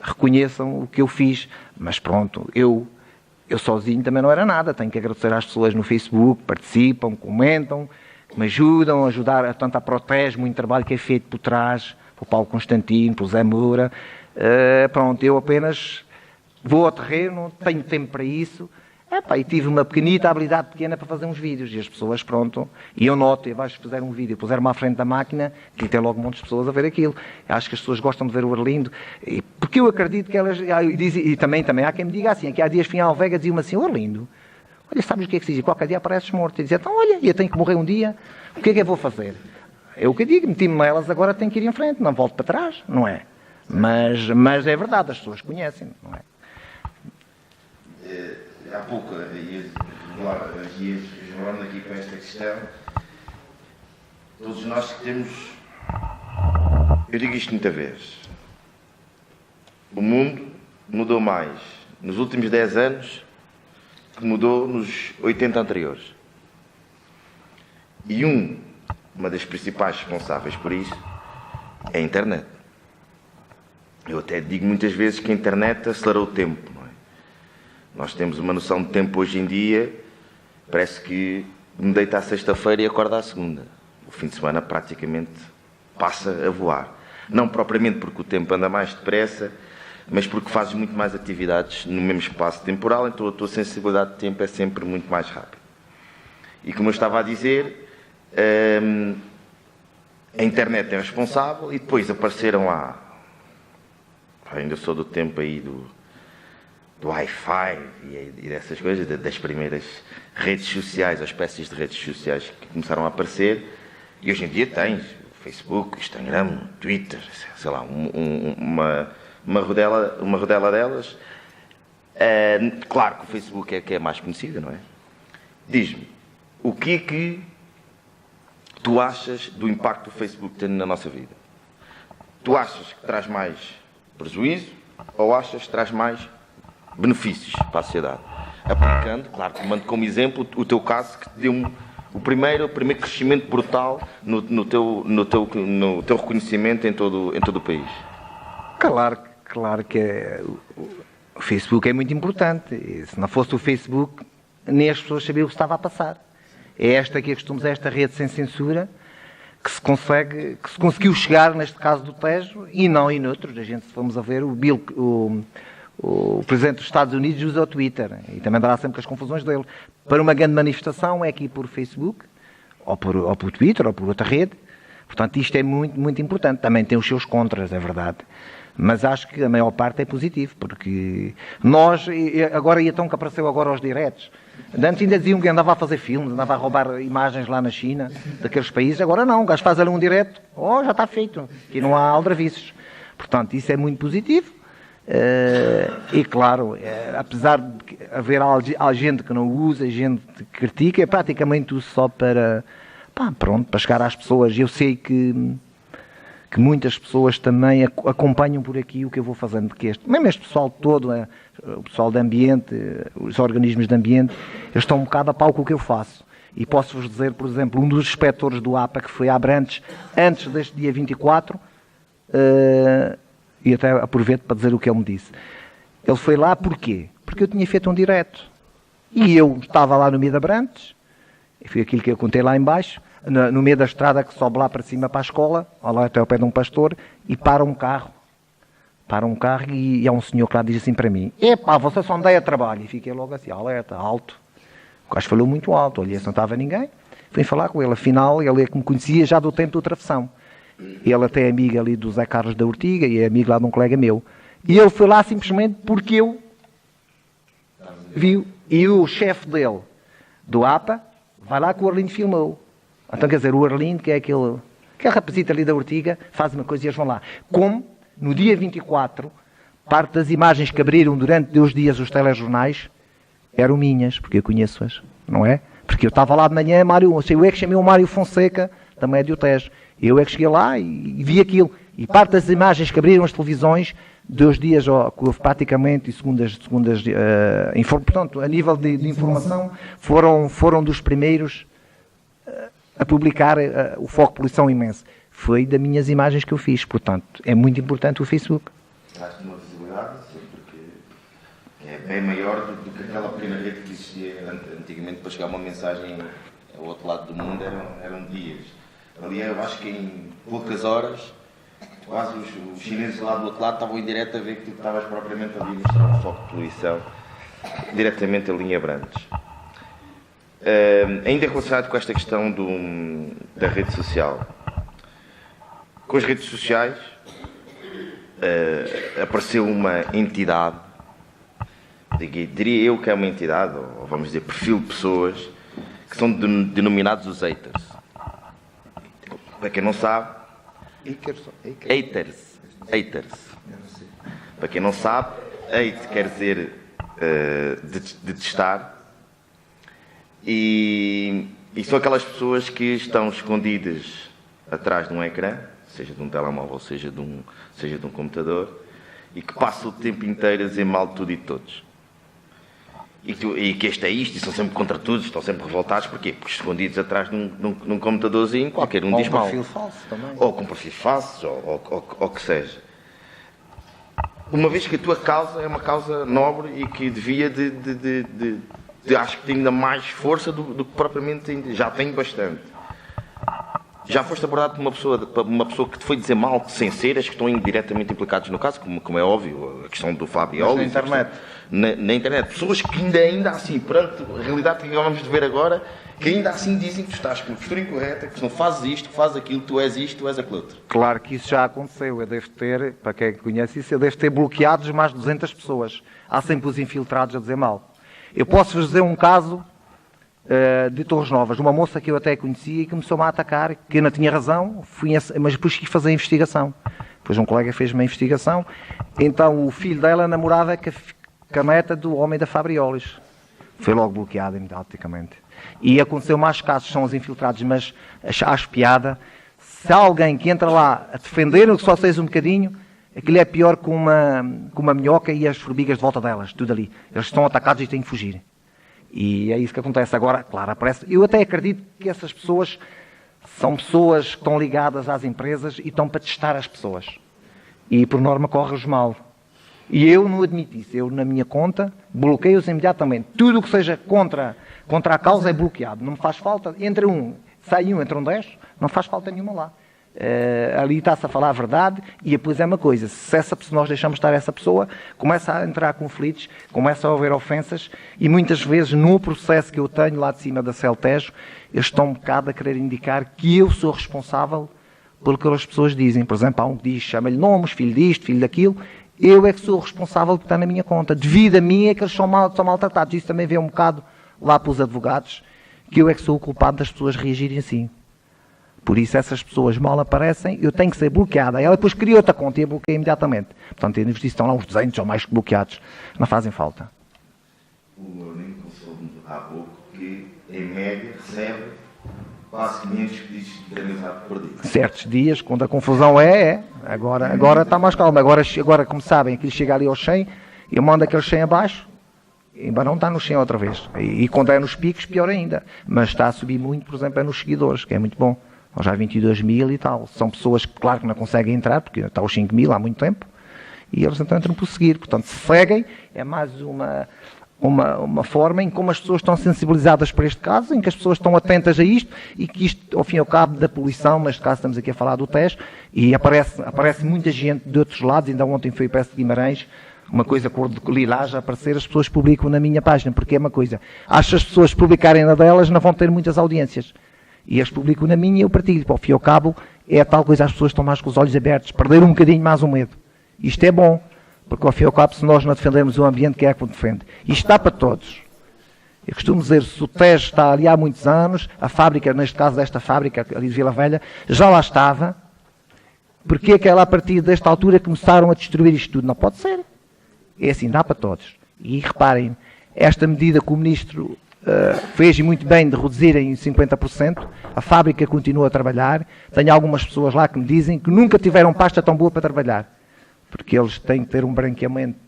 S2: reconheçam o que eu fiz. Mas pronto, eu sozinho também não era nada. Tenho que agradecer às pessoas no Facebook, participam, comentam, me ajudam a ajudar, tanto a Protege, muito trabalho que é feito por trás, pelo Paulo Constantino, pelo Zé Moura. Pronto, eu apenas vou ao terreno, tenho tempo para isso. E tive uma pequenita habilidade pequena para fazer uns vídeos. E as pessoas, pronto, e eu noto, e vais fazer um vídeo, puser-me à frente da máquina, que tem logo um monte de pessoas a ver aquilo. Acho que as pessoas gostam de ver o Arlindo, porque eu acredito que elas, e também há quem me diga assim, que há dias fui a Alvega, dizia-me assim, o Arlindo, olha, sabes o que é que se diz? Qualquer dia apareces morto. E dizia, então olha, eu tenho que morrer um dia, o que é que eu vou fazer? É o que eu digo, meti-me nelas, agora tenho que ir em frente, não volto para trás, não é? Mas é verdade, as pessoas conhecem, não é?
S1: Há pouco ias falando aqui com esta questão, todos nós que temos, eu digo isto muita vez, o mundo mudou mais nos últimos 10 anos que mudou nos 80 anteriores. E uma das principais responsáveis por isso é a internet. Eu até digo muitas vezes que a internet acelerou o tempo. Nós temos uma noção de tempo hoje em dia, parece que me deita à sexta-feira e acorda à segunda. O fim de semana praticamente passa a voar. Não propriamente porque o tempo anda mais depressa, mas porque fazes muito mais atividades no mesmo espaço temporal, então a tua sensibilidade de tempo é sempre muito mais rápida. E como eu estava a dizer, a internet é responsável e depois apareceram lá, ainda sou do tempo aí do Wi-Fi e dessas coisas, das primeiras redes sociais, as espécies de redes sociais que começaram a aparecer, e hoje em dia tens Facebook, Instagram, Twitter, sei lá, uma rodela delas. Claro que o Facebook é que é mais conhecida, não é? Diz-me, o que é que tu achas do impacto do Facebook tem na nossa vida? Tu achas que traz mais prejuízo ou achas que traz mais benefícios para a sociedade? Aplicando, claro, tomando como exemplo o teu caso, que te deu o primeiro crescimento brutal no teu reconhecimento em todo o país.
S2: Claro que o Facebook é muito importante. E se não fosse o Facebook, nem as pessoas sabiam o que estava a passar. É esta que acostumamos, esta rede sem censura, que se conseguiu chegar, neste caso do Tejo, e não em outros. A gente, se formos a ver, o Presidente dos Estados Unidos usa o Twitter, e também dará sempre as confusões dele. Para uma grande manifestação é aqui por Facebook, ou por Twitter, ou por outra rede. Portanto, isto é muito, muito importante. Também tem os seus contras, é verdade. Mas acho que a maior parte é positivo, porque nós, agora, e então que apareceu agora aos diretos, Antes ainda diziam que andava a fazer filmes, andava a roubar imagens lá na China, daqueles países. Agora não, o gajo faz ali um direto, já está feito. Aqui não há aldravices. Portanto, isso é muito positivo. E claro, apesar de haver gente que não usa, gente que critica, é praticamente uso só para chegar às pessoas. Eu sei que muitas pessoas também acompanham por aqui o que eu vou fazendo, porque mesmo este pessoal todo, o pessoal de ambiente, os organismos de ambiente, eles estão um bocado a pau com o que eu faço. E posso-vos dizer, por exemplo, um dos inspectores do APA, que foi a Abrantes, antes deste dia 24, e até aproveito para dizer o que ele me disse. Ele foi lá porquê? Porque eu tinha feito um direto. E eu estava lá no meio de Abrantes, e foi aquilo que eu contei lá em baixo, no meio da estrada que sobe lá para cima para a escola, lá até ao pé de um pastor, e para um carro e há um senhor que lá diz assim para mim: epá, você só andei a trabalho. E fiquei logo assim, alerta, alto. O gajo falou muito alto, olhei, não estava ninguém. Fui falar com ele, afinal ele é que me conhecia já do tempo do travessão. Ele até é amigo ali do Zé Carlos da Ortiga e é amigo lá de um colega meu. E ele foi lá simplesmente porque eu viu. E o chefe dele, do APA, vai lá que o Arlindo filmou. Então, quer dizer, o Arlindo, que é aquele rapazito ali da Ortiga, faz uma coisa e eles vão lá. Como, no dia 24, parte das imagens que abriram durante 2 dias os telejornais eram minhas, porque eu conheço-as, não é? Porque eu estava lá de manhã, eu é que chamei o Mário Fonseca, também é de Otejo. Eu é que cheguei lá e vi aquilo. E parte das imagens que abriram as televisões, 2 dias, que houve praticamente, e portanto, a nível de informação, foram dos primeiros a publicar o foco de poluição imenso. Foi das minhas imagens que eu fiz. Portanto, é muito importante o Facebook.
S1: Dá-te uma visibilidade, porque é bem maior do que aquela pequena rede que existia antigamente para chegar uma mensagem ao outro lado do mundo, eram dias. Ali eu acho que em poucas horas, quase os chineses lá do outro lado estavam em direto a ver que tu estavas propriamente ali a mostrar um foco de poluição, diretamente a linha Abrantes. Ainda relacionado com esta questão da rede social. Com as redes sociais, apareceu uma entidade, diria eu que é uma entidade, ou vamos dizer, perfil de pessoas, que são denominados os haters. Para quem não sabe, haters. Para quem não sabe, hate quer dizer detestar. E são aquelas pessoas que estão escondidas atrás de um ecrã, seja de um telemóvel, seja de um computador, e que passam o tempo inteiro a dizer mal de tudo e de todos. E que este é isto, e são sempre contra tudo, estão sempre revoltados. Porquê? Porque escondidos atrás de um computadorzinho, qualquer um diz mal.
S2: Ou com perfil falso também.
S1: Ou com perfil falso, ou o que seja. Uma vez que a tua causa é uma causa nobre e que devia acho que tem ainda mais força do que propriamente já tem bastante. Já foste abordado por uma pessoa que te foi dizer mal, sem ser, as que estão diretamente implicados no caso, como é óbvio, a questão do Fabioli.
S2: Na internet.
S1: Na internet. Pessoas que ainda assim, perante a realidade que acabamos de ver agora, que ainda assim dizem que tu estás com a postura incorreta, que tu não fazes isto, que fazes aquilo, tu és isto, tu és aquilo outro.
S2: Claro que isso já aconteceu. Eu devo ter, para quem conhece isso, eu devo ter bloqueado mais de 200 pessoas. Há sempre os infiltrados a dizer mal. Eu posso-vos dizer um caso de Torres Novas, uma moça que eu até conhecia e começou-me a atacar, que eu não tinha razão, mas depois quis fazer a investigação. Depois um colega fez uma investigação, então o filho dela namorava com a neta do homem da Fabriolis. Foi logo bloqueado imediatamente. E aconteceu mais casos, são os infiltrados, mas acho piada. Se há alguém que entra lá a defender, que só seja um bocadinho, aquilo é pior que uma minhoca e as formigas de volta delas, tudo ali. Eles estão atacados e têm que fugir. E é isso que acontece agora. Claro, aparece. Eu até acredito que essas pessoas são pessoas que estão ligadas às empresas e estão para testar as pessoas. E por norma corre-os mal. E eu não admito isso. Eu, na minha conta, bloqueio-os imediatamente. Tudo o que seja contra a causa é bloqueado. Não me faz falta. Sai um, entram 10, não faz falta nenhuma lá. Ali está-se a falar a verdade e depois é uma coisa, se nós deixamos estar essa pessoa, começa a entrar conflitos, começa a haver ofensas e muitas vezes no processo que eu tenho lá de cima da Celtejo, eles estão um bocado a querer indicar que eu sou responsável pelo que as pessoas dizem. Por exemplo, há um que diz, chama-lhe nomes, filho disto, filho daquilo, eu é que sou responsável por estar na minha conta, devido a mim é que eles são maltratados. Isso também vem um bocado lá pelos advogados, que eu é que sou o culpado das pessoas reagirem assim. Por isso, essas pessoas mal aparecem, eu tenho que ser bloqueada. Ela depois cria outra conta e a bloqueia imediatamente. Portanto, estão lá uns 200 ou mais bloqueados. Não fazem falta.
S1: O Lincoln soube há pouco que, em média, recebe quase 500 pedidos de indenização por dia.
S2: Certos dias, quando a confusão é. Agora está mais calmo. Agora, como sabem, aquilo chega ali aos 100, eu mando aqueles 100 abaixo, e não está no 100 outra vez. E quando é nos picos, pior ainda. Mas está a subir muito, por exemplo, é nos seguidores, que é muito bom. Já 22 mil e tal. São pessoas que, claro, que não conseguem entrar, porque está aos 5 mil há muito tempo, e eles então entram por seguir. Portanto, se seguem, é mais uma forma em como as pessoas estão sensibilizadas para este caso, em que as pessoas estão atentas a isto, e que isto, ao fim e ao cabo, da poluição, neste caso estamos aqui a falar do TES, e aparece muita gente de outros lados. Ainda ontem foi o PS de Guimarães, uma coisa cor de lilás a aparecer, as pessoas publicam na minha página, porque é uma coisa. Acho que as pessoas publicarem na delas não vão ter muitas audiências. E eles publicam na minha e eu partilho. Ao fim e ao cabo, é a tal coisa, as pessoas estão mais com os olhos abertos, perder um bocadinho mais o medo. Isto é bom, porque ao fim e ao cabo, se nós não defendermos o ambiente, quem é que o defende? Isto está para todos. Eu costumo dizer, se o TES está ali há muitos anos, a fábrica, neste caso desta fábrica, ali de Vila Velha, já lá estava, porque é que ela, a partir desta altura, começaram a destruir isto tudo? Não pode ser. É assim, dá para todos. E reparem, esta medida que o Ministro fez e muito bem de reduzir em 50%, a fábrica continua a trabalhar. Tenho algumas pessoas lá que me dizem que nunca tiveram pasta tão boa para trabalhar, porque eles têm que ter um branqueamento,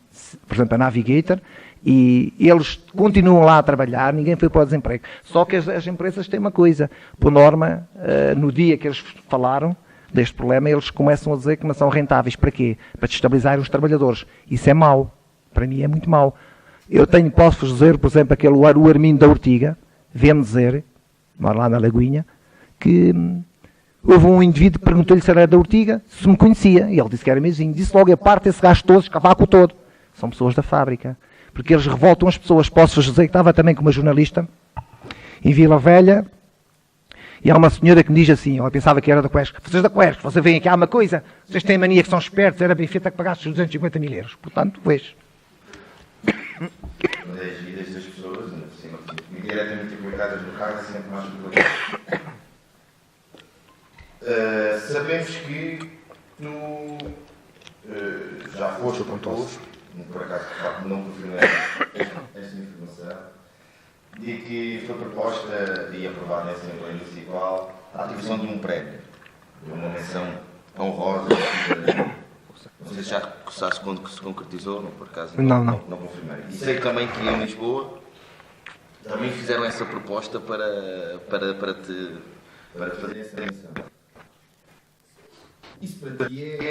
S2: por exemplo, a Navigator, e eles continuam lá a trabalhar, ninguém foi para o desemprego. Só que as empresas têm uma coisa, por norma, no dia que eles falaram deste problema, eles começam a dizer que não são rentáveis. Para quê? Para destabilizar os trabalhadores. Isso é mau. Para mim é muito mau. Eu posso-vos dizer, por exemplo, o Armindo da Ortiga, vem-me dizer, mora lá na Lagoinha, que houve um indivíduo que perguntou-lhe se era da Ortiga, se me conhecia, e ele disse que era mesinho. Disse logo, a parte esse gajo todo, esse cavaco todo. São pessoas da fábrica. Porque eles revoltam as pessoas. Posso-vos dizer que estava também com uma jornalista em Vila Velha, e há uma senhora que me diz assim, ela pensava que era da Quesc, vocês da Quesc, vocês veem aqui, há uma coisa, vocês têm mania que são espertos, era bem feita que pagasse os 250 mil euros. Portanto, vejo.
S1: Mas as vidas das pessoas, diretamente implicadas no caso, é sempre mais complicado. Sabemos que tu já foste proposto, por acaso não confirmei esta informação, de que foi proposta e aprovada na Assembleia Municipal a ativação de um prémio, de uma menção honrosa. Não sei se já se concretizou, não, por acaso não confirmei. E sei também que em Lisboa também fizeram essa proposta para fazer essa menção. Isso para ti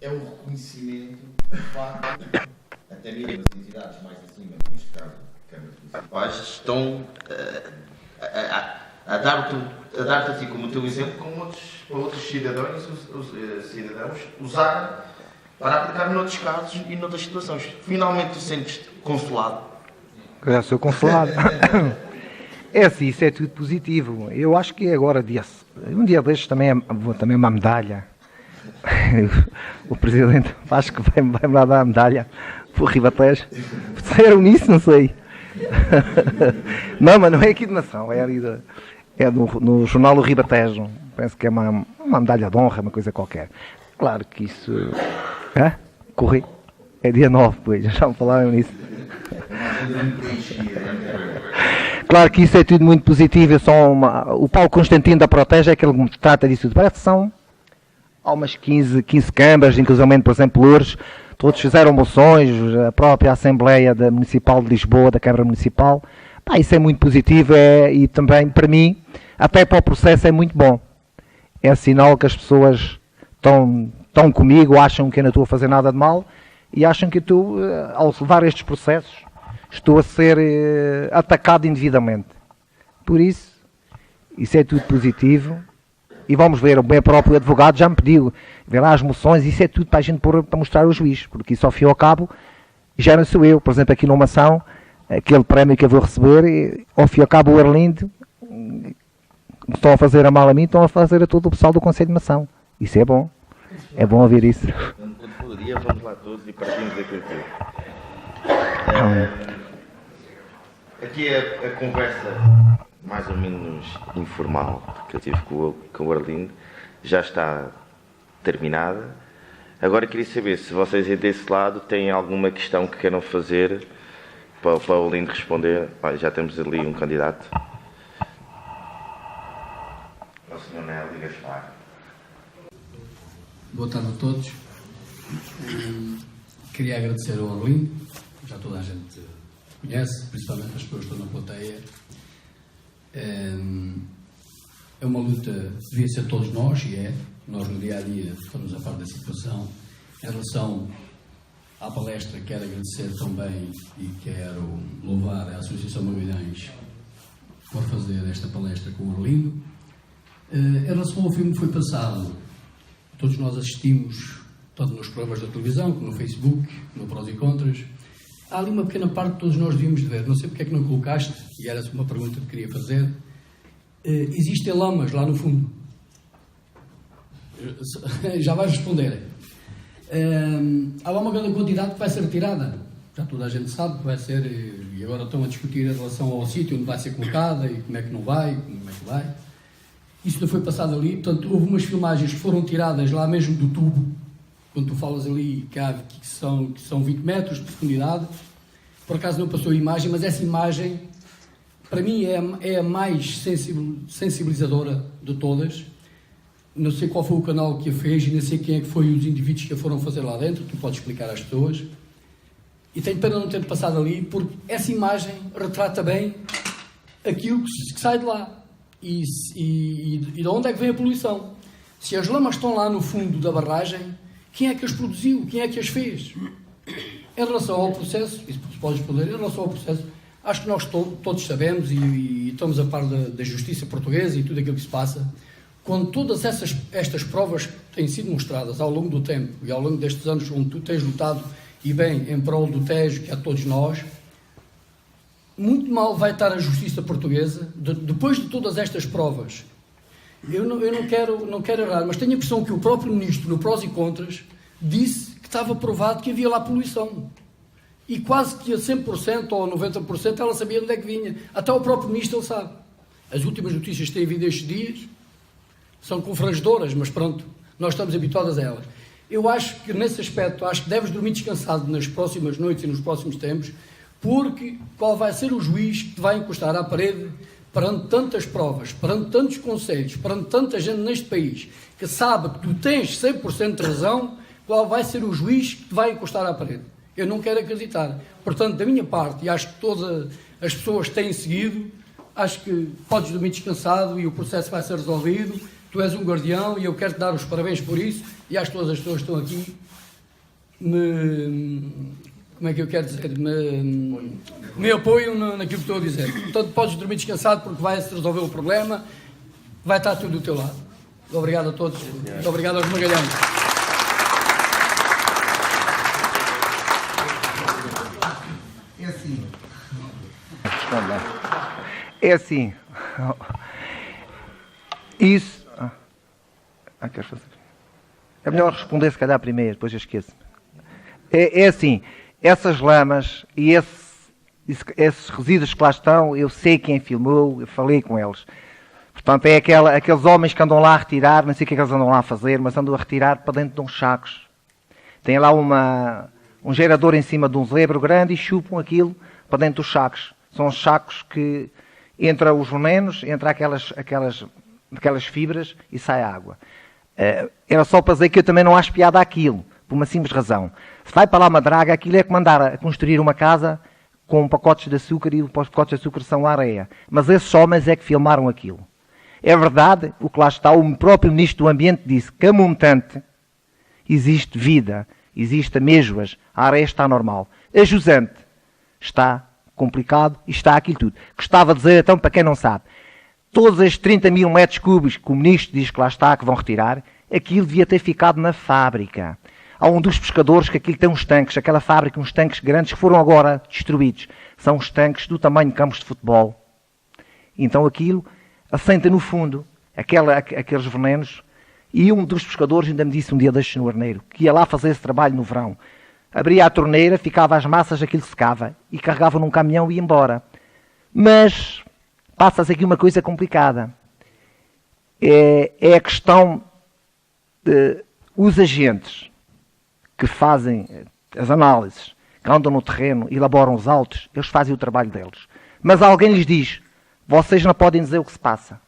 S1: é um reconhecimento de facto, até mesmo as entidades mais acima, neste caso, câmaras municipais, estão a dar-te a ti como o teu exemplo, como outros cidadãos usarem para aplicar noutros casos e noutras situações. Finalmente tu sentes-te consolado.
S2: Já sou consolado. É assim, isso é tudo positivo. Eu acho que agora, um dia destes, também uma medalha. O Presidente acho que vai-me lá dar a medalha para o Ribatejo. Disseram nisso, não sei. Não, mas não é aqui de nação, é ali no jornal do Ribatejo. Penso que é uma medalha de honra, uma coisa qualquer. Claro que isso... Corri? É dia 9, pois, já me falaram nisso. Claro que isso é tudo muito positivo. O Paulo Constantino da Protege é aquele que me trata disso tudo. Parece que há umas 15 câmaras, inclusive, por exemplo, Loures, todos fizeram moções, a própria Assembleia Municipal de Lisboa, da Câmara Municipal. Isso é muito positivo e também, para mim, até para o processo é muito bom. É sinal que as pessoas estão comigo, acham que eu não estou a fazer nada de mal e acham que eu, ao levar estes processos, estou a ser atacado indevidamente. Por isso é tudo positivo. E vamos ver, o meu próprio advogado já me pediu, ver lá as moções, isso é tudo para a gente para mostrar ao juiz, porque isso ao fim e ao cabo já não sou eu. Por exemplo, aqui numa ação, aquele prémio que eu vou receber, ao fim e ao cabo o Arlindo, estão a fazer a mal a mim, estão a fazer a todo o pessoal do Conselho de Mação. Isso é bom ouvir isso.
S1: Quando for o dia, vamos lá todos e partimos daquilo tudo. Aqui a conversa mais ou menos informal que eu tive com o Arlindo já está terminada. Agora queria saber se vocês aí desse lado têm alguma questão que queiram fazer para o Arlindo responder. Olha, já temos ali um candidato. É o Sr. Nélio Gaspar.
S9: Boa tarde a todos. Queria agradecer ao Arlindo, já toda a gente conhece, principalmente as pessoas que estão na plateia. É uma luta que devia ser todos nós, e é. Nós no dia a dia estamos a par da situação. Em relação à palestra, quero agradecer também e quero louvar a Associação Magalhães por fazer esta palestra com o Arlindo. Em relação ao filme que foi passado, todos nós assistimos, tanto nos programas da televisão, como no Facebook, no Prós e Contras. Há ali uma pequena parte que todos nós devíamos de ver. Não sei porque é que não colocaste, e era uma pergunta que queria fazer. Existem lamas lá no fundo. Já vais responder. Há lá uma grande quantidade que vai ser retirada. Já toda a gente sabe que vai ser, e agora estão a discutir em relação ao sítio onde vai ser colocada e como é que não vai, como é que vai. Isso não foi passado ali, portanto, houve umas filmagens que foram tiradas lá mesmo do tubo, quando tu falas ali que são 20 metros de profundidade. Por acaso não passou a imagem, mas essa imagem, para mim, é a mais sensibilizadora de todas. Não sei qual foi o canal que a fez e nem sei quem é que foi os indivíduos que a foram fazer lá dentro, tu podes explicar às pessoas. E tenho pena não ter passado ali, porque essa imagem retrata bem aquilo que sai de lá. E de onde é que vem a poluição? Se as lamas estão lá no fundo da barragem, quem é que as produziu? Quem é que as fez? Em relação ao processo, isso pode responder, em relação ao processo, acho que nós todos sabemos e estamos a par da justiça portuguesa e tudo aquilo que se passa. Quando todas estas provas têm sido mostradas ao longo do tempo e ao longo destes anos onde tu tens lutado e bem em prol do Tejo, que é a todos nós, muito mal vai estar a justiça portuguesa depois de todas estas provas. Eu não quero errar, mas tenho a impressão que o próprio ministro, no Prós e Contras, disse que estava provado que havia lá poluição. E quase que a 100% ou 90% ela sabia onde é que vinha. Até o próprio ministro ele sabe. As últimas notícias que têm vindo estes dias são confrangedoras, mas pronto, nós estamos habituados a elas. Eu acho que nesse aspecto, acho que deves dormir descansado nas próximas noites e nos próximos tempos, porque qual vai ser o juiz que te vai encostar à parede perante tantas provas, perante tantos conselhos, perante tanta gente neste país, que sabe que tu tens 100% de razão, qual vai ser o juiz que te vai encostar à parede? Eu não quero acreditar. Portanto, da minha parte, e acho que todas as pessoas têm seguido, acho que podes dormir descansado e o processo vai ser resolvido. Tu és um guardião e eu quero-te dar os parabéns por isso, e acho que todas as pessoas que estão aqui como é que eu quero dizer? Me apoiam naquilo que estou a dizer. Portanto, podes dormir descansado porque vai-se resolver o problema, vai estar tudo do teu lado. Obrigado a todos. Muito obrigado aos Magalhães.
S2: É assim. É assim. Isso. Queres fazer? É melhor responder se calhar primeiro, depois eu esqueço-me. É assim. Essas lamas e esses resíduos que lá estão, eu sei quem filmou, eu falei com eles. Portanto, é aqueles homens que andam lá a retirar, não sei o que é que eles andam lá a fazer, mas andam a retirar para dentro de uns sacos. Tem lá um gerador em cima de um zebro grande e chupam aquilo para dentro dos sacos. São os sacos que entra os venenos, entra aquelas fibras e sai a água. Era só para dizer que eu também não acho piada àquilo, por uma simples razão. Se vai para lá uma draga, aquilo é como andar a construir uma casa com pacotes de açúcar e os pacotes de açúcar são areia. Mas esses homens é que filmaram aquilo. É verdade, o que lá está, o próprio Ministro do Ambiente disse que a montante existe vida, existe amêijoas, a areia está normal. A jusante está complicado e está aquilo tudo. Gostava de dizer, então, para quem não sabe, todos estes 30 mil metros cúbicos que o Ministro diz que lá está, que vão retirar, aquilo devia ter ficado na fábrica. Há um dos pescadores que aquilo tem uns tanques, aquela fábrica, uns tanques grandes que foram agora destruídos. São os tanques do tamanho de campos de futebol. Então aquilo assenta no fundo, aqueles venenos. E um dos pescadores ainda me disse um dia deste no Arneiro, que ia lá fazer esse trabalho no verão. Abria a torneira, ficava as massas, aquilo secava, e carregava num caminhão e ia embora. Mas passa-se aqui uma coisa complicada. É a questão de os agentes que fazem as análises, que andam no terreno, elaboram os autos, eles fazem o trabalho deles. Mas alguém lhes diz, vocês não podem dizer o que se passa.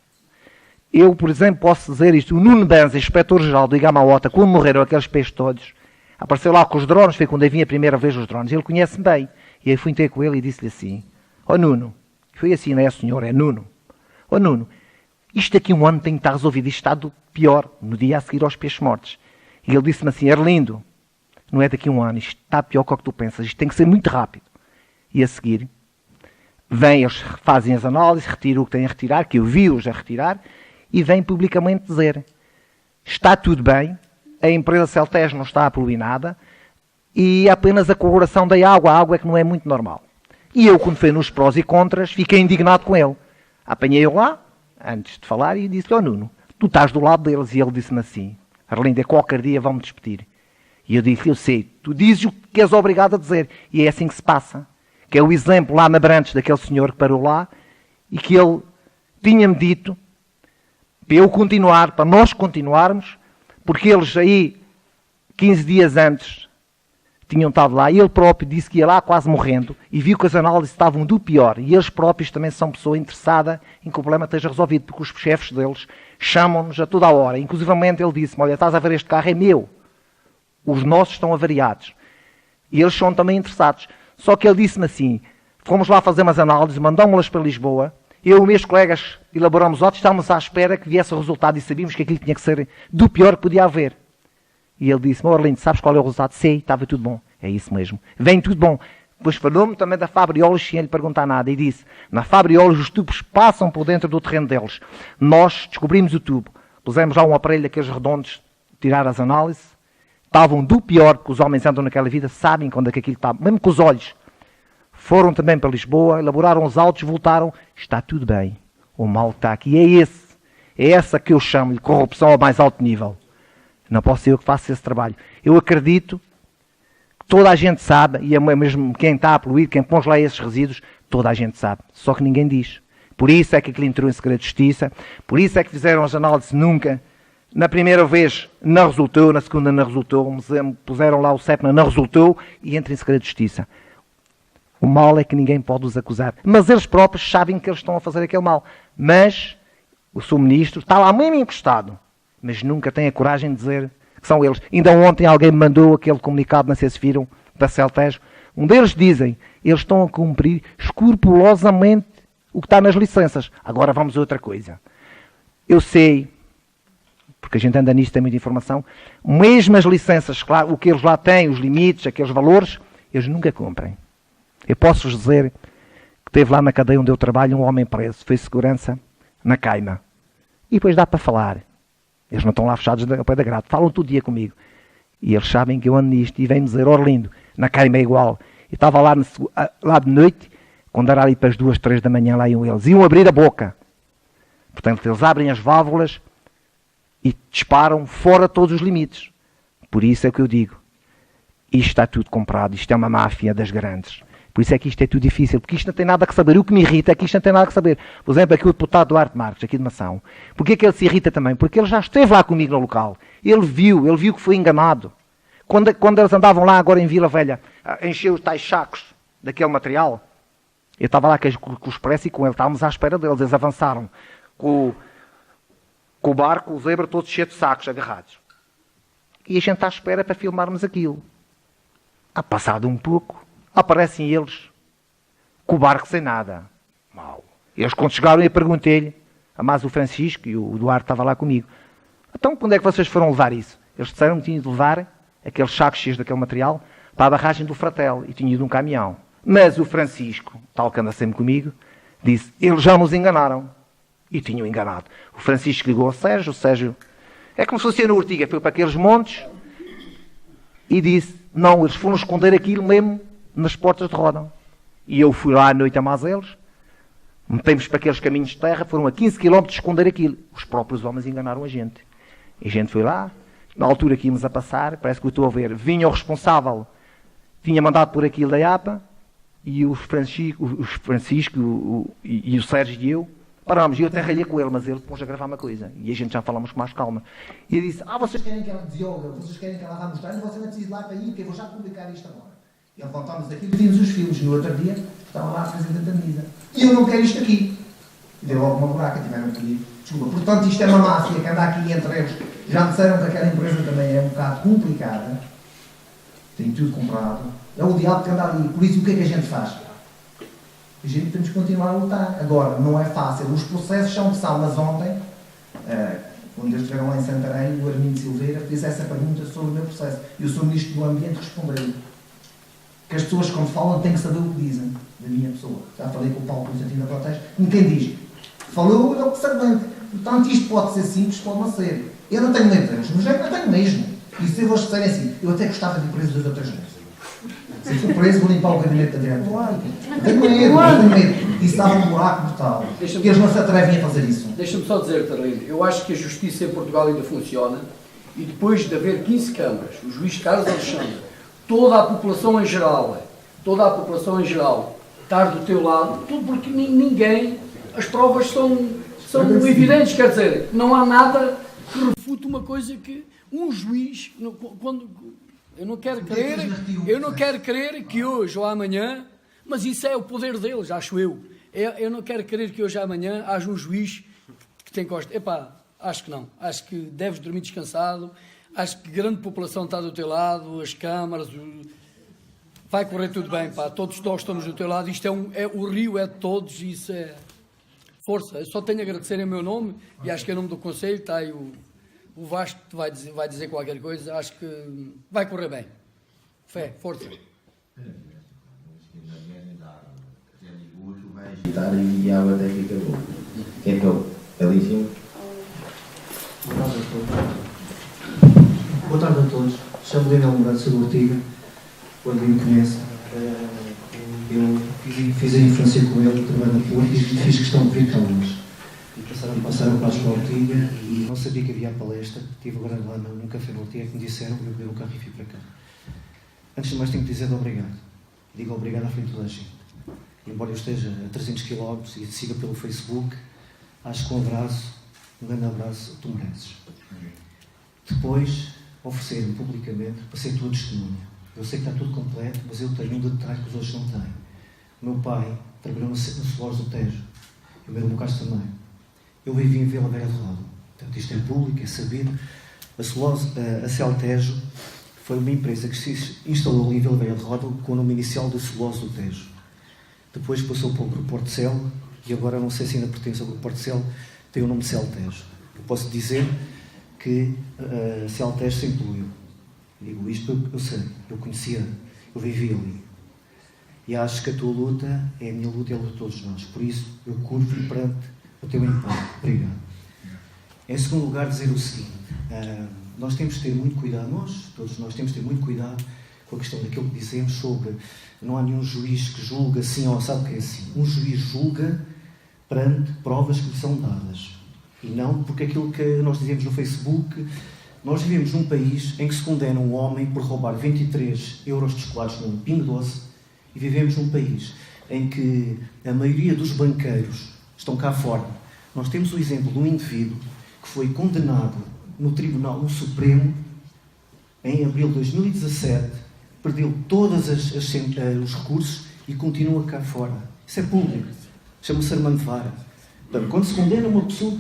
S2: Eu, por exemplo, posso dizer isto. O Nuno Banza, inspetor-geral do Igamaota, quando morreram aqueles peixes todos, apareceu lá com os drones, foi quando eu vim a primeira vez os drones. Ele conhece-me bem. E aí fui ter com ele e disse-lhe assim, Nuno, foi assim, não é senhor, é Nuno. Nuno, isto daqui a um ano tem que estar resolvido, isto está do pior, no dia a seguir aos peixes mortos. E ele disse-me assim, Arlindo, não é daqui a um ano, isto está pior que o que tu pensas, isto tem que ser muito rápido. E a seguir, vêm, eles fazem as análises, retiram o que têm a retirar, que eu vi-os a retirar, e vêm publicamente dizer, está tudo bem, a empresa Celtes não está a poluir nada, e apenas a coloração da água, a água é que não é muito normal. E eu, quando fui nos prós e contras, fiquei indignado com ele. Apanhei-o lá, antes de falar, e disse-lhe, Nuno, tu estás do lado deles. E ele disse-me assim, Arlindo, qualquer dia vão-me despedir. E eu disse-lhe, eu sei, tu dizes o que és obrigado a dizer. E é assim que se passa. Que é o exemplo lá na Brantes daquele senhor que parou lá, e que ele tinha-me dito, para eu continuar, para nós continuarmos, porque eles aí, 15 dias antes, tinham estado lá, e ele próprio disse que ia lá quase morrendo, e viu que as análises estavam do pior, e eles próprios também são pessoa interessada em que o problema esteja resolvido, porque os chefes deles chamam-nos a toda a hora. Inclusivamente ele disse-me, olha, estás a ver este carro, é meu. Os nossos estão avariados. E eles são também interessados. Só que ele disse-me assim, fomos lá fazer umas análises, mandámos-las para Lisboa, eu e meus colegas elaboramos outros, estávamos à espera que viesse o resultado e sabíamos que aquilo tinha que ser do pior que podia haver. E ele disse-me, Arlindo, sabes qual é o resultado? Sei, estava tudo bom. É isso mesmo. Vem tudo bom. Depois falou-me também da Fabriolos sem ele perguntar nada. E disse, na Fabriolos os tubos passam por dentro do terreno deles. Nós descobrimos o tubo. Pusemos lá um aparelho daqueles redondos, tirar as análises. Estavam do pior, porque os homens andam naquela vida, sabem quando é que aquilo está. Mesmo com os olhos. Foram também para Lisboa, elaboraram os autos, voltaram. Está tudo bem. O mal está aqui. É essa que eu chamo de corrupção ao mais alto nível. Não posso ser eu que faço esse trabalho. Eu acredito que toda a gente sabe, e é mesmo quem está a poluir, quem põe lá esses resíduos, toda a gente sabe. Só que ninguém diz. Por isso é que aquilo entrou em segredo de justiça, por isso é que fizeram as análises nunca. Na primeira vez não resultou, na segunda não resultou, puseram lá o CEPNA, não resultou, e entra em segredo de justiça. O mal é que ninguém pode os acusar. Mas eles próprios sabem que eles estão a fazer aquele mal. Mas o seu ministro está lá mesmo encostado. Mas nunca tem a coragem de dizer que são eles. Ainda ontem alguém me mandou aquele comunicado, não sei se viram, da Celtes. Um deles dizem, eles estão a cumprir escrupulosamente o que está nas licenças. Agora vamos a outra coisa. Eu sei, porque a gente anda nisto, tem muita informação, mesmo as licenças, claro, o que eles lá têm, os limites, aqueles valores, eles nunca cumprem. Eu posso-vos dizer que teve lá na cadeia onde eu trabalho um homem preso, fez segurança na Caima. E depois dá para falar. Eles não estão lá fechados ao pé da grade. Falam todo dia comigo. E eles sabem que eu ando nisto. E vêm dizer, Orlindo, na Caima é igual. Eu estava lá de noite, quando era ali para as 2, 3 da manhã, lá iam eles. Iam abrir a boca. Portanto, eles abrem as válvulas e disparam fora todos os limites. Por isso é que eu digo, isto está tudo comprado. Isto é uma máfia das grandes. Por isso é que isto é tudo difícil, porque isto não tem nada que saber. O que me irrita é que isto não tem nada que saber. Por exemplo, aqui o deputado Duarte Marques, aqui de Mação. Porquê é que ele se irrita também? Porque ele já esteve lá comigo no local. Ele viu que foi enganado. Quando eles andavam lá agora em Vila Velha, a encher os tais sacos daquele material, eu estava lá com o Expresso e com ele, estávamos à espera deles. Eles avançaram com o barco, o zebra, todos cheios de sacos agarrados. E a gente está à espera para filmarmos aquilo. Passado um pouco, aparecem eles com o barco sem nada. Mal. Eles quando chegaram eu perguntei-lhe, a mais o Francisco e o Duarte estava lá comigo. Então quando é que vocês foram levar isso? Eles disseram que tinham de levar aqueles sacos cheios daquele material para a barragem do Fratel e tinha ido um caminhão. Mas o Francisco, tal que anda sempre comigo, disse, eles já nos enganaram. E tinham enganado. O Francisco ligou ao Sérgio, o Sérgio, é como se fosse no Ortiga, foi para aqueles montes e disse, não, eles foram esconder aquilo mesmo nas portas de Rodão. E eu fui lá à noite a mais eles, metemos para aqueles caminhos de terra, foram a 15 km de esconder aquilo. Os próprios homens enganaram a gente. E a gente foi lá, na altura que íamos a passar, parece que eu estou a ver, vinha o responsável, tinha mandado por aquilo da APA, e o Francisco e o Sérgio e eu parámos, e eu até ralhei com ele, mas ele pôs a gravar uma coisa, e a gente já falamos com mais calma. E ele disse, vocês querem que ela desoga, vocês querem que ela vá mostrar, e você não precisa ir lá para aí, que eu vou já publicar isto agora. E levantámos aqui, pedimos os filmes, no outro dia estava lá a Presidente da Mesa. E eu não quero isto aqui. E deu logo uma buraca, tiveram que ir. Desculpa, portanto isto é uma máfia que anda aqui entre eles. Já disseram que aquela empresa também é um bocado complicada, tem tudo comprado, é o diabo que anda ali, por isso o que é que a gente faz? A gente temos que continuar a lutar. Agora, não é fácil. Os processos são o que são, mas ontem, quando eles estiveram lá em Santarém, o Armindo Silveira fez essa pergunta sobre o meu processo. E o Sr. Ministro do Ambiente respondeu que as pessoas, quando falam, têm que saber o que dizem da minha pessoa. Já falei com o Paulo Constantino da Protege, como quem diz, falou, é o que sabe. Portanto, isto pode ser simples, pode não ser. Eu não tenho medo deles, mas eu tenho mesmo. E se eles disserem assim, eu até gostava de ir preso das outras vezes. Se eu for preso, vou limpar o gabinete da direita. Tenho medo. Isso dá um buraco brutal. Porque eles não se atrevem a fazer isso.
S9: Deixa-me só dizer, Tarlindo, eu acho que a justiça em Portugal ainda funciona, e depois de haver 15 câmaras, o juiz Carlos Alexandre, toda a população em geral estar do teu lado, tudo porque ninguém, as provas são evidentes, quer dizer, não há nada que refute uma coisa que um juiz, quando... Eu não quero crer que hoje ou amanhã, mas isso é o poder deles, acho eu. Eu não quero crer que hoje ou amanhã haja um juiz que tem costa. Acho que não. Acho que deves dormir descansado. Acho que grande população está do teu lado, as câmaras, vai correr tudo bem, pá. Todos nós estamos do teu lado. Isto o Rio é de todos e isso é força. Eu só tenho a agradecer em meu nome e acho que em nome do Conselho está aí o Vasco vai dizer qualquer coisa, acho que vai correr bem. Fé, força.
S3: E a água até fica boa. Quem é que é ali em cima?
S10: Boa tarde a todos. Chamo-me Daniel Morato, sou do Ortiga. Quando me conhece, eu fiz a infância com ele, trabalho no Porto e fiz questão de vir cá hoje. Passaram para a Escola Ortiga e não sabia que havia a palestra. Estive agora lá no Café do Ortiga que me disseram para eu beber um carro e fui para cá. Antes de mais tenho que dizer obrigado. Digo obrigado à frente de toda a gente. Embora eu esteja a 300 km e te siga pelo Facebook, acho que um grande abraço, tu mereces. Depois, oferecer-me publicamente para ser tua testemunha. Eu sei que está tudo completo, mas eu tenho um detalhe que os outros não têm. O meu pai trabalhou no Celós do Tejo. E o meu irmão Carlos também. Eu vivi em Vila Velha de Ródão. Portanto, isto é público, é sabido. A Celtejo foi uma empresa que se instalou ali em Vila Velha de Ródão com o nome inicial de Celós do Tejo. Depois passou para o Grupo Portecel e agora não sei se ainda pertence ao Grupo Portecel, tem o nome de Celtejo. Eu posso dizer que a Celtejo se incluiu. Digo isto porque eu sei, eu conhecia, eu vivi ali. E acho que a tua luta é a minha luta e a luta de todos nós. Por isso, eu curvo-me perante o teu empenho. Obrigado. Em segundo lugar, dizer o seguinte. Nós temos de ter muito cuidado, todos nós temos de ter muito cuidado com a questão daquilo que dizemos sobre não há nenhum juiz que julga assim ou sabe o que é assim. Um juiz julga perante provas que lhe são dadas. E não porque aquilo que nós dizemos no Facebook, nós vivemos num país em que se condena um homem por roubar 23 euros de chocolates num Pingo Doce e vivemos num país em que a maioria dos banqueiros estão cá fora. Nós temos o exemplo de um indivíduo que foi condenado no Tribunal no Supremo em abril de 2017, perdeu todos os recursos e continua cá fora. Isso é público. Chama-se Armando Vara. Portanto, quando se condena uma pessoa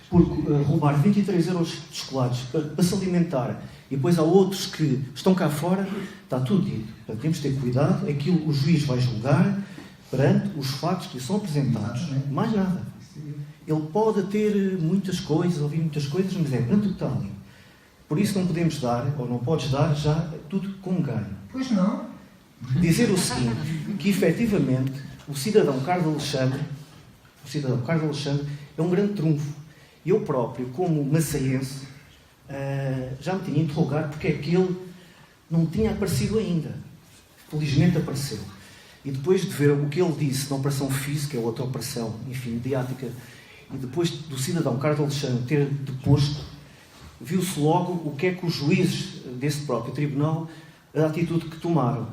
S10: por roubar 23 euros de chocolates para se alimentar e depois há outros que estão cá fora, está tudo dito. Portanto, temos de ter cuidado. Aquilo o juiz vai julgar perante os factos que lhe são apresentados. Mais nada. Ele pode ter muitas coisas, ouvir muitas coisas, mas é perante o que está ali. Por isso não podemos dar, ou não podes dar, já tudo como ganho.
S6: Pois não.
S10: Dizer o seguinte, que efetivamente o cidadão Carlos Alexandre é um grande trunfo. Eu próprio, como maçaense, já me tinha interrogado porque é que ele não tinha aparecido ainda. Felizmente apareceu. E depois de ver o que ele disse na operação física, outra operação, enfim, mediática, e depois do cidadão Carlos Alexandre ter deposto, viu-se logo o que é que os juízes desse próprio tribunal, a atitude que tomaram.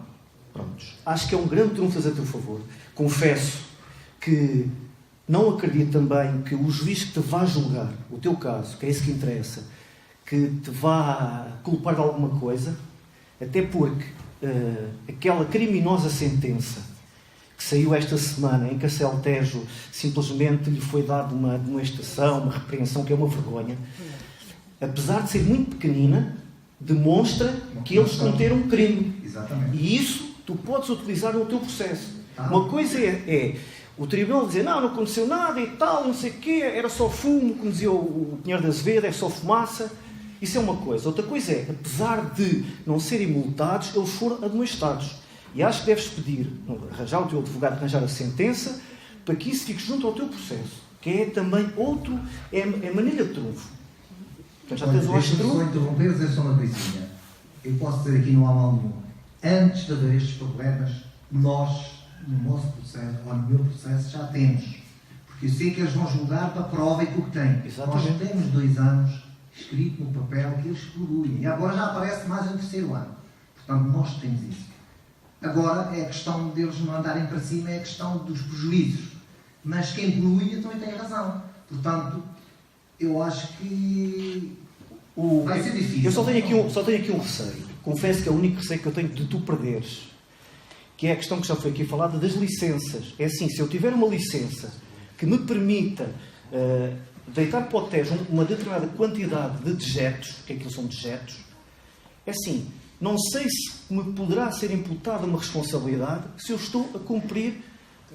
S11: Prontos. Acho que é um grande trunfo a teu favor. Confesso que não acredito também que o juiz que te vá julgar o teu caso, que é isso que interessa, que te vá culpar de alguma coisa, até porque aquela criminosa sentença que saiu esta semana, em que a Celtejo simplesmente lhe foi dada uma amonestação, uma repreensão, que é uma vergonha, apesar de ser muito pequenina, demonstra que eles cometeram um crime.
S2: Exatamente.
S11: E isso tu podes utilizar no teu processo. Uma coisa é o tribunal dizer, não aconteceu nada e tal, não sei o quê, era só fumo, como dizia o Pinheiro de Azevedo, é só fumaça. Isso é uma coisa. Outra coisa é, apesar de não serem multados, eles foram amonestados. E acho que deves pedir, arranjar o teu advogado, arranjar a sentença, para que isso fique junto ao teu processo. Que é também outro, é maneira de trunfo. Portanto, já tens o acho de trunfo.
S2: Deixa-me só interromper, dizer só uma coisinha. Eu posso dizer aqui, não há mal nenhum. Antes de haver estes problemas, nós, no nosso processo, ou no meu processo, já temos. Porque eu sei que eles vão julgar para a prova e com o que têm. Exatamente. Nós temos 2 anos escrito no papel que eles poluem. E agora já aparece mais no 3º ano. Portanto, nós temos isso. Agora, é a questão deles não andarem para cima, é a questão dos prejuízos. Mas quem polui também tem razão. Portanto, eu acho que vai ser difícil.
S11: Eu só tenho aqui um receio. Confesso que é o único receio que eu tenho de tu perderes. Que é a questão que já foi aqui falada das licenças. É assim, se eu tiver uma licença que me permita deitar para o Tejo uma determinada quantidade de dejetos, que aquilo são dejetos, é assim, não sei se me poderá ser imputada uma responsabilidade se eu estou a cumprir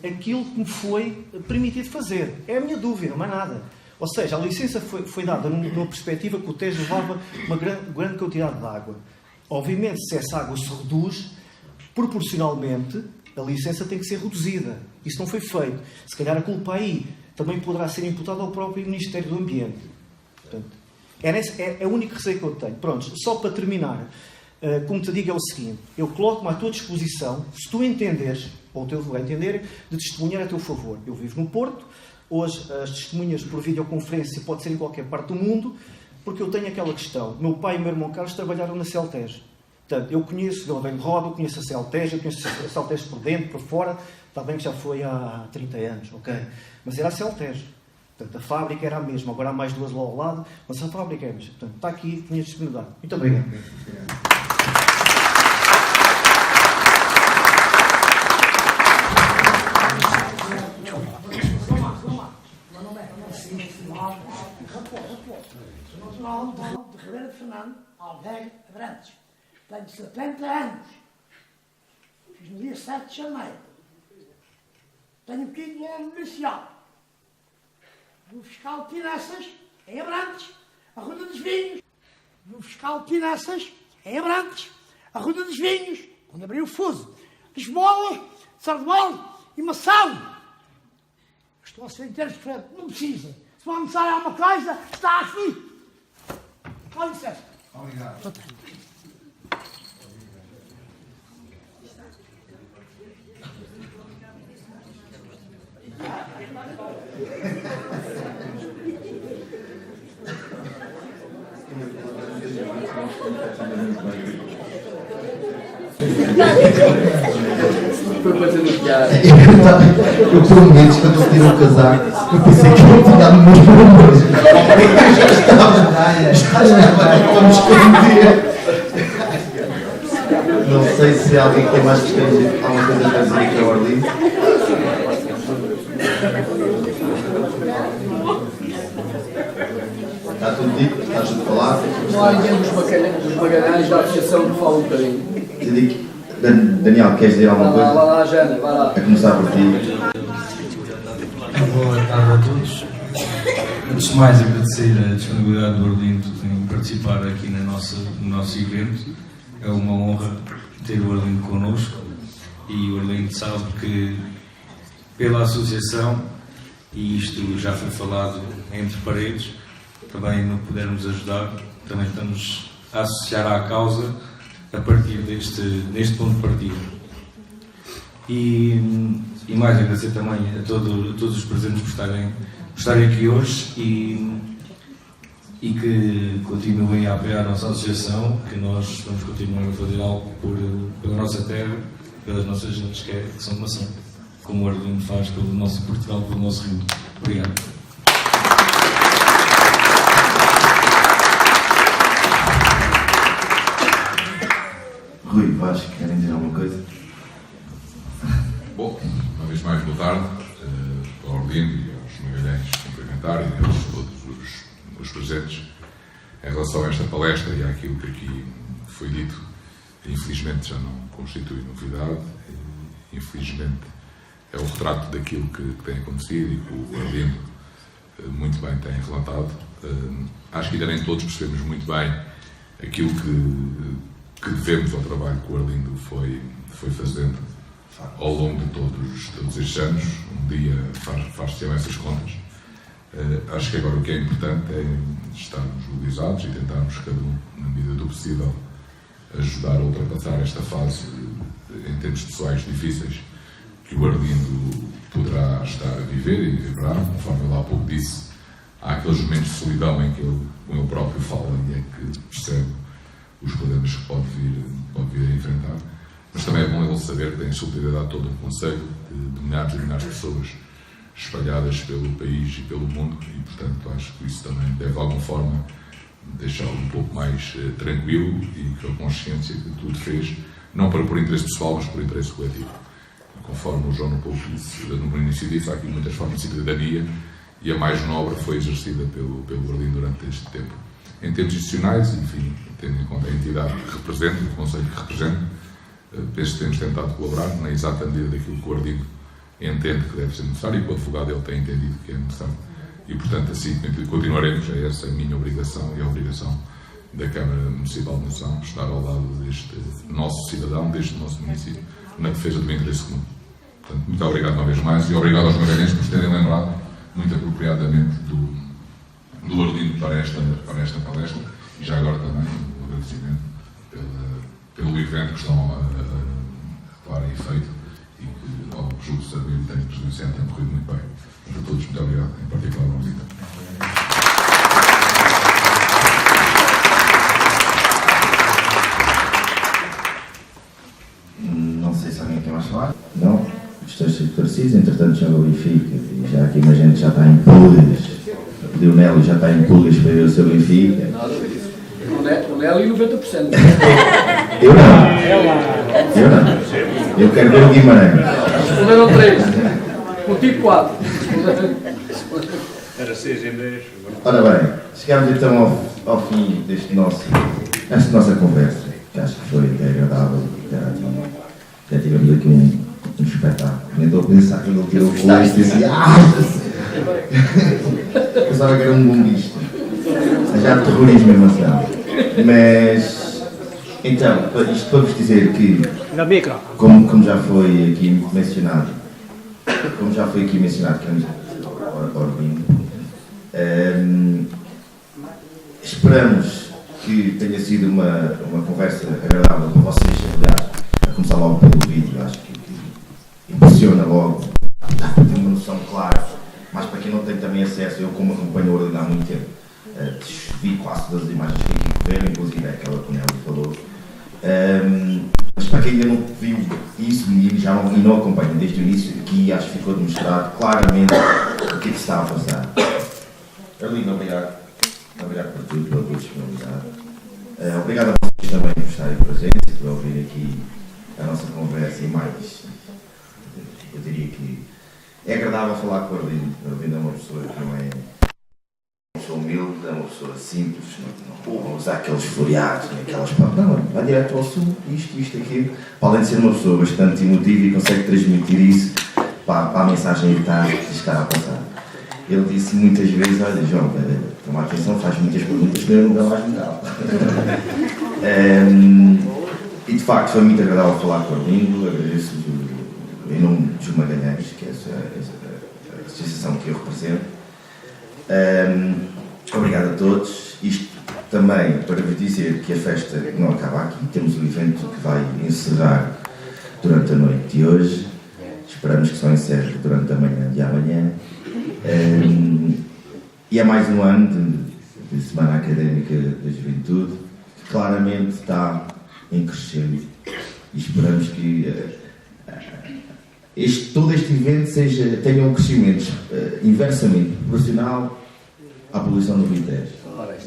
S11: aquilo que me foi permitido fazer. É a minha dúvida, não é nada. Ou seja, a licença foi dada numa perspectiva que o Tejo levava uma grande quantidade de água. Obviamente, se essa água se reduz, proporcionalmente, a licença tem que ser reduzida. Isso não foi feito. Se calhar a culpa aí também poderá ser imputada ao próprio Ministério do Ambiente. Portanto, é o único receio que eu tenho. Pronto, só para terminar, como te digo, é o seguinte: eu coloco-me à tua disposição, se tu entenderes, ou o teu advogado entender, de testemunhar a teu favor. Eu vivo no Porto, hoje as testemunhas por videoconferência pode ser em qualquer parte do mundo, porque eu tenho aquela questão. Meu pai e o meu irmão Carlos trabalharam na Celtejo. Portanto, eu conheço, eu venho de roda, eu conheço a Celtejo, eu conheço a Celtejo por dentro, por fora. Está bem que já foi há 30 anos, ok? Mas era a Celtejo. Portanto, a fábrica era a mesma. Agora há mais 2 lá ao lado, mas a fábrica é a mesma. Portanto, está aqui a minha disponibilidade. Muito obrigado.
S12: De Ribeira de Fernando, Alveiro, Abrantes. Tenho 70 anos. Fiz no dia 7 de janeiro. Tenho um título policial. Do fiscal de finanças em Abrantes, a Ruda dos Vinhos. Do fiscal de finanças em Abrantes, a Ruda dos Vinhos, onde abriu o fuso. Lisboa, Sardeval e Mação. Estou a ser inteiro diferente, não precisa. Se for necessário alguma coisa, está aqui. Com licença.
S2: Obrigado.
S13: Foi fazendo piada.
S2: Eu por menos, quando eu tirei o casaco, eu pensei que eu tinha dado muito bom. Vamos esconder. Não sei se alguém tem mais questões, alguma coisa a dizer aqui ao Orlinho. Está tudo dito? Estás a falar?
S13: Não há ninguém dos Magalhães da Associação que fala um bocadinho.
S1: Daniel, queres dizer alguma coisa?
S13: Vai lá, Jana, vai lá.
S1: A começar por ti.
S14: Boa tarde a todos. Antes de mais, agradecer a disponibilidade do Arlindo em participar aqui no nosso evento. É uma honra ter o Arlindo connosco e o Arlindo sabe que pela associação, e isto já foi falado entre paredes, também não pudermos ajudar, também estamos a associar à causa a partir deste ponto de partida. E mais agradecer também a todos os presentes por estarem aqui hoje e que continuem a apoiar a nossa associação, que nós vamos continuar a fazer algo pela nossa terra, pelas nossas gentes, que são de maçã, como o Arlindo faz pelo nosso Portugal, pelo nosso Rio. Obrigado.
S3: Rui, Vasco, querem dizer alguma coisa?
S15: Bom, uma vez mais, boa tarde ao Arlindo e aos Magalhães cumprimentar e aos todos os presentes. Em relação a esta palestra e àquilo que aqui foi dito, infelizmente já não constitui novidade, infelizmente é o retrato daquilo que tem acontecido e que o Arlindo muito bem tem relatado. Acho que ainda nem todos percebemos muito bem aquilo que devemos ao trabalho que o Arlindo foi fazendo ao longo de todos estes anos. Um dia faz-se essas contas. Acho que agora o que é importante é estarmos mobilizados e tentarmos, cada um, na medida do possível, ajudar a ultrapassar esta fase, em termos pessoais difíceis, que o Arlindo poderá estar a viver e viverá, conforme ele há pouco disse. Há aqueles momentos de solidão em que ele, com ele próprio, fala e é que percebe os problemas que pode vir a enfrentar. Mas também é bom ele saber que tem solidariedade todo um conselho de milhares e milhares de pessoas espalhadas pelo país e pelo mundo, e portanto acho que isso também deve de alguma forma deixá-lo um pouco mais tranquilo e com a consciência que tudo fez, não por interesse pessoal, mas por interesse coletivo. Conforme o João um pouco disse, no início disse, há aqui muitas formas de cidadania e a mais nobre foi exercida pelo Arlindo durante este tempo. Em termos institucionais, enfim, tendo em conta a entidade que representa, o Conselho que representa, penso que temos tentado colaborar na exata medida daquilo que o Arlindo entende que deve ser necessário e que o advogado dele tem entendido que é necessário. E, portanto, assim continuaremos. É essa a minha obrigação e a obrigação da Câmara Municipal de Monção, estar ao lado deste nosso cidadão, deste nosso município, na defesa do interesse comum. Portanto, muito obrigado uma vez mais e obrigado aos magalhães por nos terem lembrado muito apropriadamente do Arlindo para esta palestra, e já agora também um agradecimento pelo evento que estão a levar a efeito e que, ao julgo de saber, tem presenciado, tem corrido muito bem. A todos, muito obrigado, em particular ao Arlindo.
S3: Não sei se alguém quer mais falar. Não? Estou esclarecidos. Entretanto, já o Benfica e já aqui uma gente já está em pulgas. O Leonel já está em pulgas para ver o seu Benfica.
S9: O Nélio 90%.
S3: Eu não. Eu não. Eu quero ver o Guimarães.
S9: Responderam 3. Contigo 4.
S16: Era 6 em 10.
S3: Ora bem, chegamos então ao fim desta nossa conversa, que acho que foi agradável. Já tivemos aqui um espetáculo. Nem estou a pensar que ele tirou o fogo e disse pensava que era um bombista. Já terrorismo em maçã. Mas, então, isto para vos dizer que, como já foi aqui mencionado, que é Arlindo, esperamos que tenha sido uma conversa agradável para vocês. Aliás, a começar logo pelo vídeo, acho que impressiona logo, dá para ter uma noção clara, mas para quem não tem também acesso, eu como acompanho o Arlindo há muito tempo, vi quase todas as imagens que aqui correram, inclusive aquela que o Nélio falou. Mas para quem ainda não viu isso e já não acompanha desde o início, aqui acho que ficou demonstrado claramente o que está a passar. Arlindo, obrigado. Obrigado por tudo, pela tua disponibilidade. Obrigado a vocês também por estarem presentes e por ouvir aqui a nossa conversa e mais. Eu diria que é agradável falar com o Arlindo. O Arlindo é uma pessoa que não é uma pessoa humilde, é uma pessoa simples, não usa aqueles floreados, aquelas palavras. Não, vai direto ao assunto, isto, aquilo. Para além de ser uma pessoa bastante emotiva e consegue transmitir isso para a mensagem que está a passar. Ele disse muitas vezes, olha João, toma atenção, faz muitas perguntas que eu não dá mais moral. E de facto foi muito agradável falar com o Arlindo, agradeço em nome dos Magalhães, que é a associação que eu represento. Obrigado a todos. Isto também para vos dizer que a festa não acaba aqui, temos um evento que vai encerrar durante a noite de hoje. Esperamos que só encerre durante a manhã de amanhã. E é mais um ano de Semana Académica da Juventude, que claramente está em crescendo, e esperamos que todo este evento tenha um crescimento inversamente proporcional à poluição do Rio Tejo.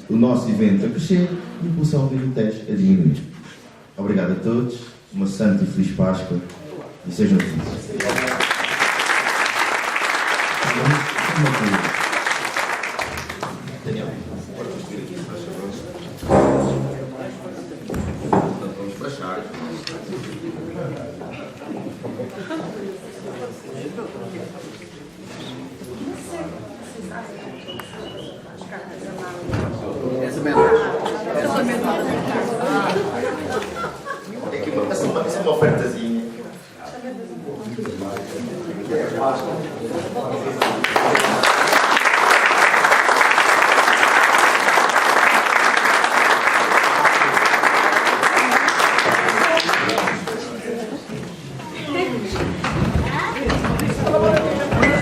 S3: O nosso evento a crescer e a poluição do Rio Tejo a diminuir. Obrigado a todos, uma santa e feliz Páscoa e sejam felizes. Daniel, pode vir aqui, faz favor. Vamos baixar.